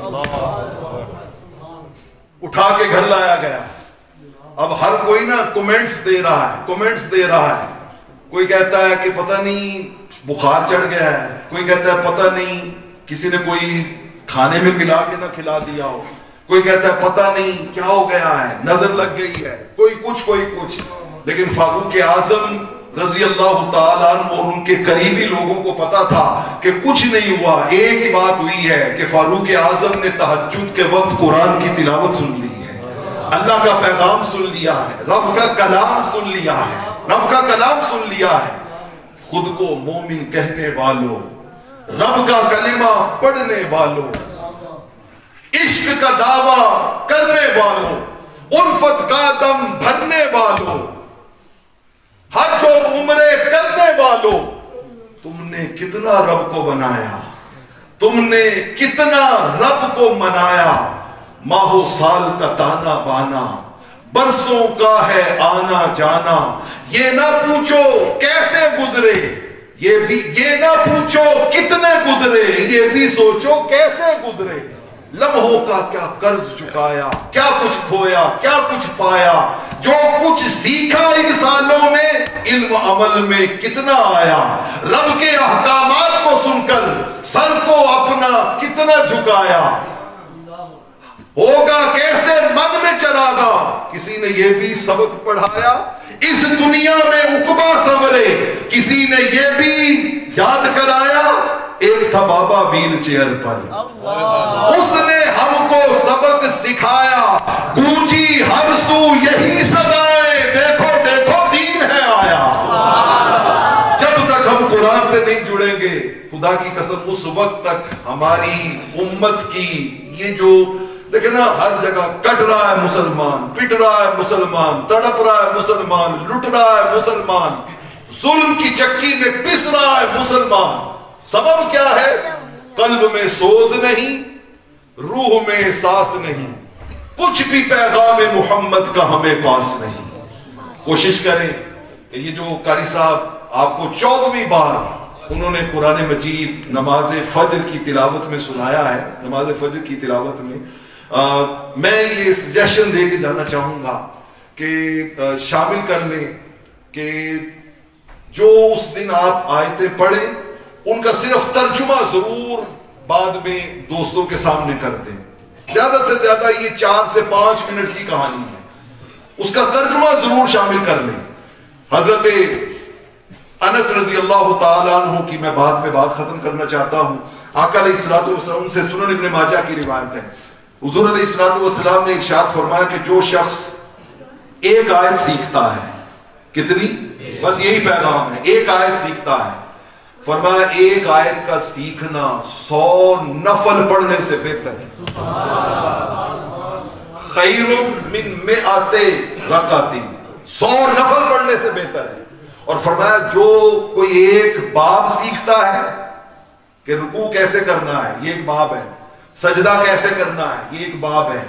اٹھا کے گھر لایا گیا. اب ہر کوئی نا کومنٹس دے رہا ہے. کوئی کہتا ہے کہ پتہ نہیں بخار چڑھ گیا ہے, کوئی کہتا ہے پتہ نہیں کسی نے کوئی کھانے میں ملا کے نہ کھلا دیا ہو, کوئی کہتا ہے پتہ نہیں کیا ہو گیا ہے, نظر لگ گئی ہے, کوئی کچھ. لیکن فاروق اعظم رضی اللہ تعالیٰ عنہ اور ان کے قریبی لوگوں کو پتا تھا کہ کچھ نہیں ہوا. ایک ہی بات ہوئی ہے کہ فاروق اعظم نے تہجد کے وقت قرآن کی تلاوت سن لی ہے, اللہ کا پیغام سن لیا ہے, رب کا کلام سن لیا ہے. خود کو مومن کہنے والوں, رب کا کلمہ پڑھنے والوں, عشق کا دعویٰ کرنے والوں, الفت کا دم بھرنے والوں, حج اور عمرے کرنے والوں, تم نے کتنا رب کو بنایا, تم نے کتنا رب کو منایا. ماہ و سال کا تانا بانا, برسوں کا ہے آنا جانا. یہ نہ پوچھو کیسے گزرے, یہ نہ پوچھو کتنے گزرے, یہ بھی سوچو کیسے گزرے. لمحوں کا کیا قرض چکایا, کیا کچھ کھویا, کیا کچھ پایا. جو کچھ سیکھا ان سالوں میں علم عمل میں کتنا آیا. رب کے احکامات کو سن کر سر کو اپنا کتنا جھکایا. ہوگا کیسے من میں چراغا, کسی نے یہ بھی سبق پڑھایا. اس دنیا میں عقبہ سنورے, کسی نے یہ بھی یاد کرایا. ایک تھا بابا ویل چیئر پر, اس نے ہم کو سبق سکھایا. گونجی ہر سو یہی صدائیں, دیکھو دیکھو دین ہے آیا. جب تک ہم قرآن سے نہیں جڑیں گے خدا کی قسم اس وقت تک ہماری امت کی یہ جو دیکھیں نا ہر جگہ کٹ رہا ہے مسلمان, پٹ رہا ہے مسلمان, تڑپ رہا ہے مسلمان, لٹ رہا ہے مسلمان, ظلم کی چکی میں پس رہا ہے مسلمان. سبب کیا ہے؟ قلب میں سوز نہیں, روح میں احساس نہیں, کچھ بھی پیغام محمد کا ہمیں پاس نہیں. کوشش کریں کہ یہ جو قاری صاحب آپ کو 14ویں بار انہوں نے قرآن مجید نماز فجر کی تلاوت میں سنایا ہے, نماز فجر کی تلاوت میں میں یہ سجیشن دے کے جانا چاہوں گا کہ شامل کر لیں کہ جو اس دن آپ آیتیں پڑھیں ان کا صرف ترجمہ ضرور بعد میں دوستوں کے سامنے کر دیں. زیادہ سے زیادہ یہ 4 سے 5 منٹ کی کہانی ہے, اس کا ترجمہ ضرور شامل کر لیں. حضرت انس رضی اللہ تعالیٰ عنہ کی میں بات پہ بات ختم کرنا چاہتا ہوں. آقا علیہ الصلوۃ والسلام سے سنن ابن ماجہ کی روایت ہے. حضور علیہ الصلوۃ والسلام نے ارشاد فرمایا کہ جو شخص ایک آیت سیکھتا ہے، کتنی؟ بس یہی پیغام ہے، ایک آیت سیکھتا ہے. فرمایا ایک آیت کا سیکھنا 100 نفل پڑھنے سے بہتر ہے. خیر من 100 رکعت، 100 نفل پڑھنے سے بہتر ہے. اور فرمایا جو کوئی ایک باب سیکھتا ہے کہ رکوع کیسے کرنا ہے، یہ ایک باب ہے. سجدہ کیسے کرنا ہے، یہ ایک باب ہے.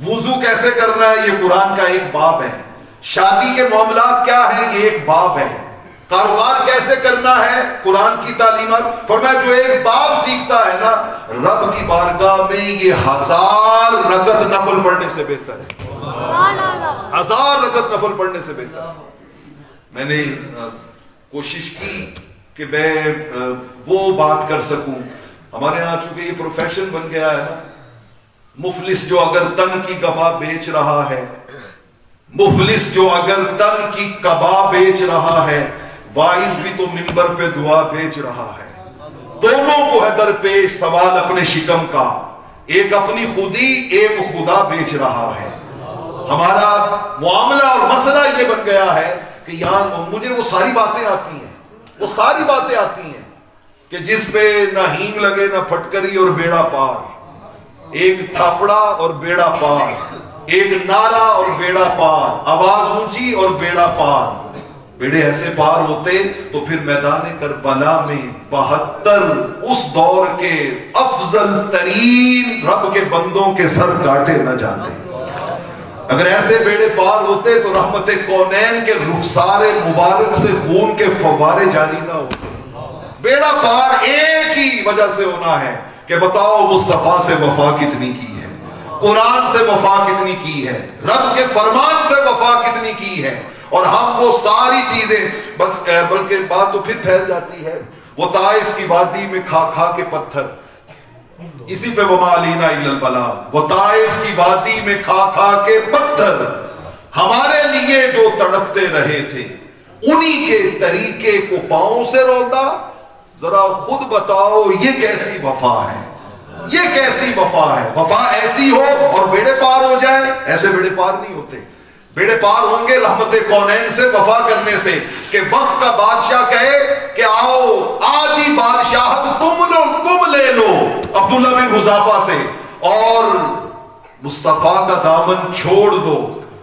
وضو کیسے کرنا ہے، یہ قرآن کا ایک باب ہے. شادی کے معاملات کیا ہیں، یہ ایک باب ہے. کاروبار کیسے کرنا ہے، قرآن کی تعلیمات. فرمایا جو ایک باب سیکھتا ہے نا، رب کی بارگاہ میں یہ 1000 رکعت نفل پڑھنے سے بہتر ہے. 1000 رکعت نفل پڑھنے سے بہتر ہے. میں نے کوشش کی کہ میں وہ بات کر سکوں. ہمارے ہاں چونکہ یہ پروفیشن بن گیا ہے نا، مفلس جو اگر تن کی کباب بیچ رہا ہے، مفلس جو اگر تن کی کباب بیچ رہا ہے، واعظ بھی تو منبر پہ دعا بیچ رہا ہے. دونوں کو ہے درپیش سوال اپنے شکم کا، ایک اپنی خودی، ایک خدا بیچ رہا ہے. ہمارا معاملہ اور مسئلہ یہ بن گیا ہے کہ یہاں مجھے وہ ساری باتیں آتی ہیں، وہ ساری باتیں آتی ہیں کہ جس پہ نہ ہینگ لگے نہ پھٹکری اور بیڑا پار، ایک تھاپڑا اور بیڑا پار، ایک نعرہ اور بیڑا پار، آواز اونچی اور بیڑا پار. بیڑے ایسے پار ہوتے تو پھر میدان کربلا میں 72 اس دور کے افضل ترین رب کے بندوں کے سر کاٹے نہ جاتے. اگر ایسے بیڑے پار ہوتے تو رحمت کونین کے رخسار مبارک سے خون کے فوارے جاری نہ ہوتے. بیڑا پار ایک ہی وجہ سے ہونا ہے کہ بتاؤ مصطفیٰ سے وفا کتنی کی ہے، قرآن سے وفا کتنی کی ہے، رب کے فرمان سے وفا کتنی کی ہے. اور ہم وہ ساری چیزیں بس، بلکہ بات تو پھر پھیل جاتی ہے. وہ طائف کی وادی میں کھا کھا کے پتھر، اسی پہ وما علینا الا البلاغ. وہ طائف کی وادی میں کھا کھا کے پتھر ہمارے لیے جو تڑپتے رہے تھے، انہی کے طریقے کو پاؤں سے روتا. ذرا خود بتاؤ یہ کیسی وفا ہے، یہ کیسی وفا ہے. وفا ایسی ہو اور بیڑے پار ہو جائیں، ایسے بیڑے پار نہیں ہوتے. بیڑے پار ہوں گے رحمت کونین سے وفا کرنے سے کہ وقت کا بادشاہ کہے کہ آؤ آدھی بادشاہت تم لے لو عبداللہ بن حذافہ سے، اور مصطفیٰ کا دامن چھوڑ دو.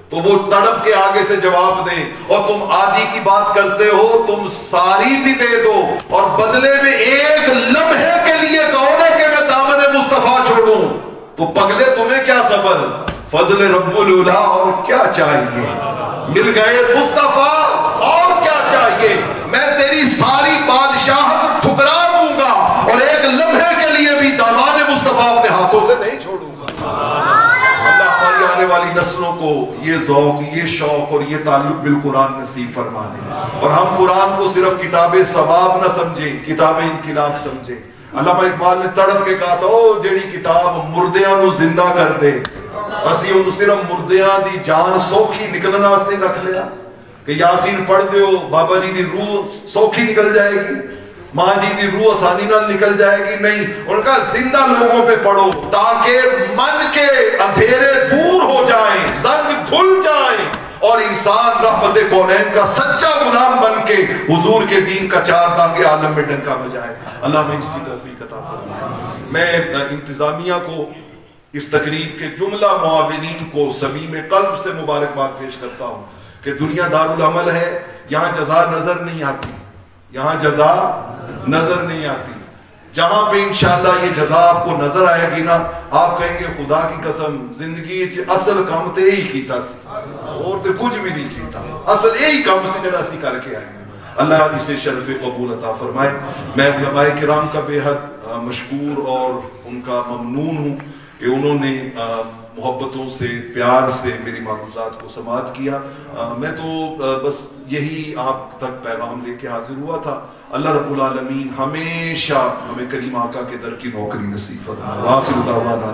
تو وہ تڑپ کے آگے سے جواب دیں، اور تم آدھی کی بات کرتے ہو، تم ساری بھی دے دو، اور بدلے میں ایک لمحے کے لیے کہو نا کہ میں دامن مصطفیٰ چھوڑوں. تو پگلے تمہیں کیا خبر، فضل رب العلا اور کیا چاہیے، مل گئے مصطفیٰ اور کیا چاہیے. میں تیری ساری بادشاہت ٹھکرا دوں گا اور ایک لمحے کے لیے بھی دامان مصطفیٰ اپنے ہاتھوں سے نہیں چھوڑوں گا. اللہ ہماری آنے والی نسلوں کو یہ ذوق، یہ شوق اور یہ تعلق بالقرآن نصیب فرما دے، اور ہم قرآن کو صرف کتاب ثواب نہ سمجھیں، کتاب انقلاب سمجھیں. علامہ اقبال نے تڑپ کے کہا تھا او جیڑی کتاب مردیاں نو زندہ کر دے، اسی انہوں صرف مردیاں دی جان سوکھی نکلنا واسطے رکھ لیا کہ یاسین پڑھ دیو بابا جی دی روح سوکھی نکل جائے گی، ماں جی دی روح آسانی نہ نکل جائے گی. نہیں، ان کا زندہ لوگوں پہ پڑھو تاکہ من کے اندھیرے دور ہو جائیں، زنگ دھل جائیں، اور انسان رحمت کونین کا سچا غلام بن کے حضور کے دین کا چار دانگے عالم میں ڈنکا بجائے. اللہ میں اس کی توفیق عطا فرمائے. میں انتظامیہ کو، اس تقریب کے جملہ معاونین کو صمیم قلب سے مبارکباد پیش کرتا ہوں کہ دنیا دارالعمل ہے، یہاں جزا نظر نہیں آتی، یہاں جزا نظر نہیں آتی. جہاں پہ انشاءاللہ یہ جزا آپ کو نظر آئے گی نا، آپ کہیں گے خدا کی قسم زندگی اصل کام تے ہی کیتا سی، اور تے کچھ بھی نہیں کیتا، اصل یہی کام سی جڑا سی کر کے آئے. اللہ اسے شرف قبول عطا فرمائے. میں علماء کرام کا بے حد مشکور اور ان کا ممنون ہوں کہ انہوں نے محبتوں سے، پیار سے میری معروضات کو سماعت کیا. میں تو بس یہی آپ تک پیغام لے کے حاضر ہوا تھا. اللہ رب العالمین ہمیشہ ہمیں کریم آقا کے در کی نوکری نصیب فرمائے. آخر دعوانا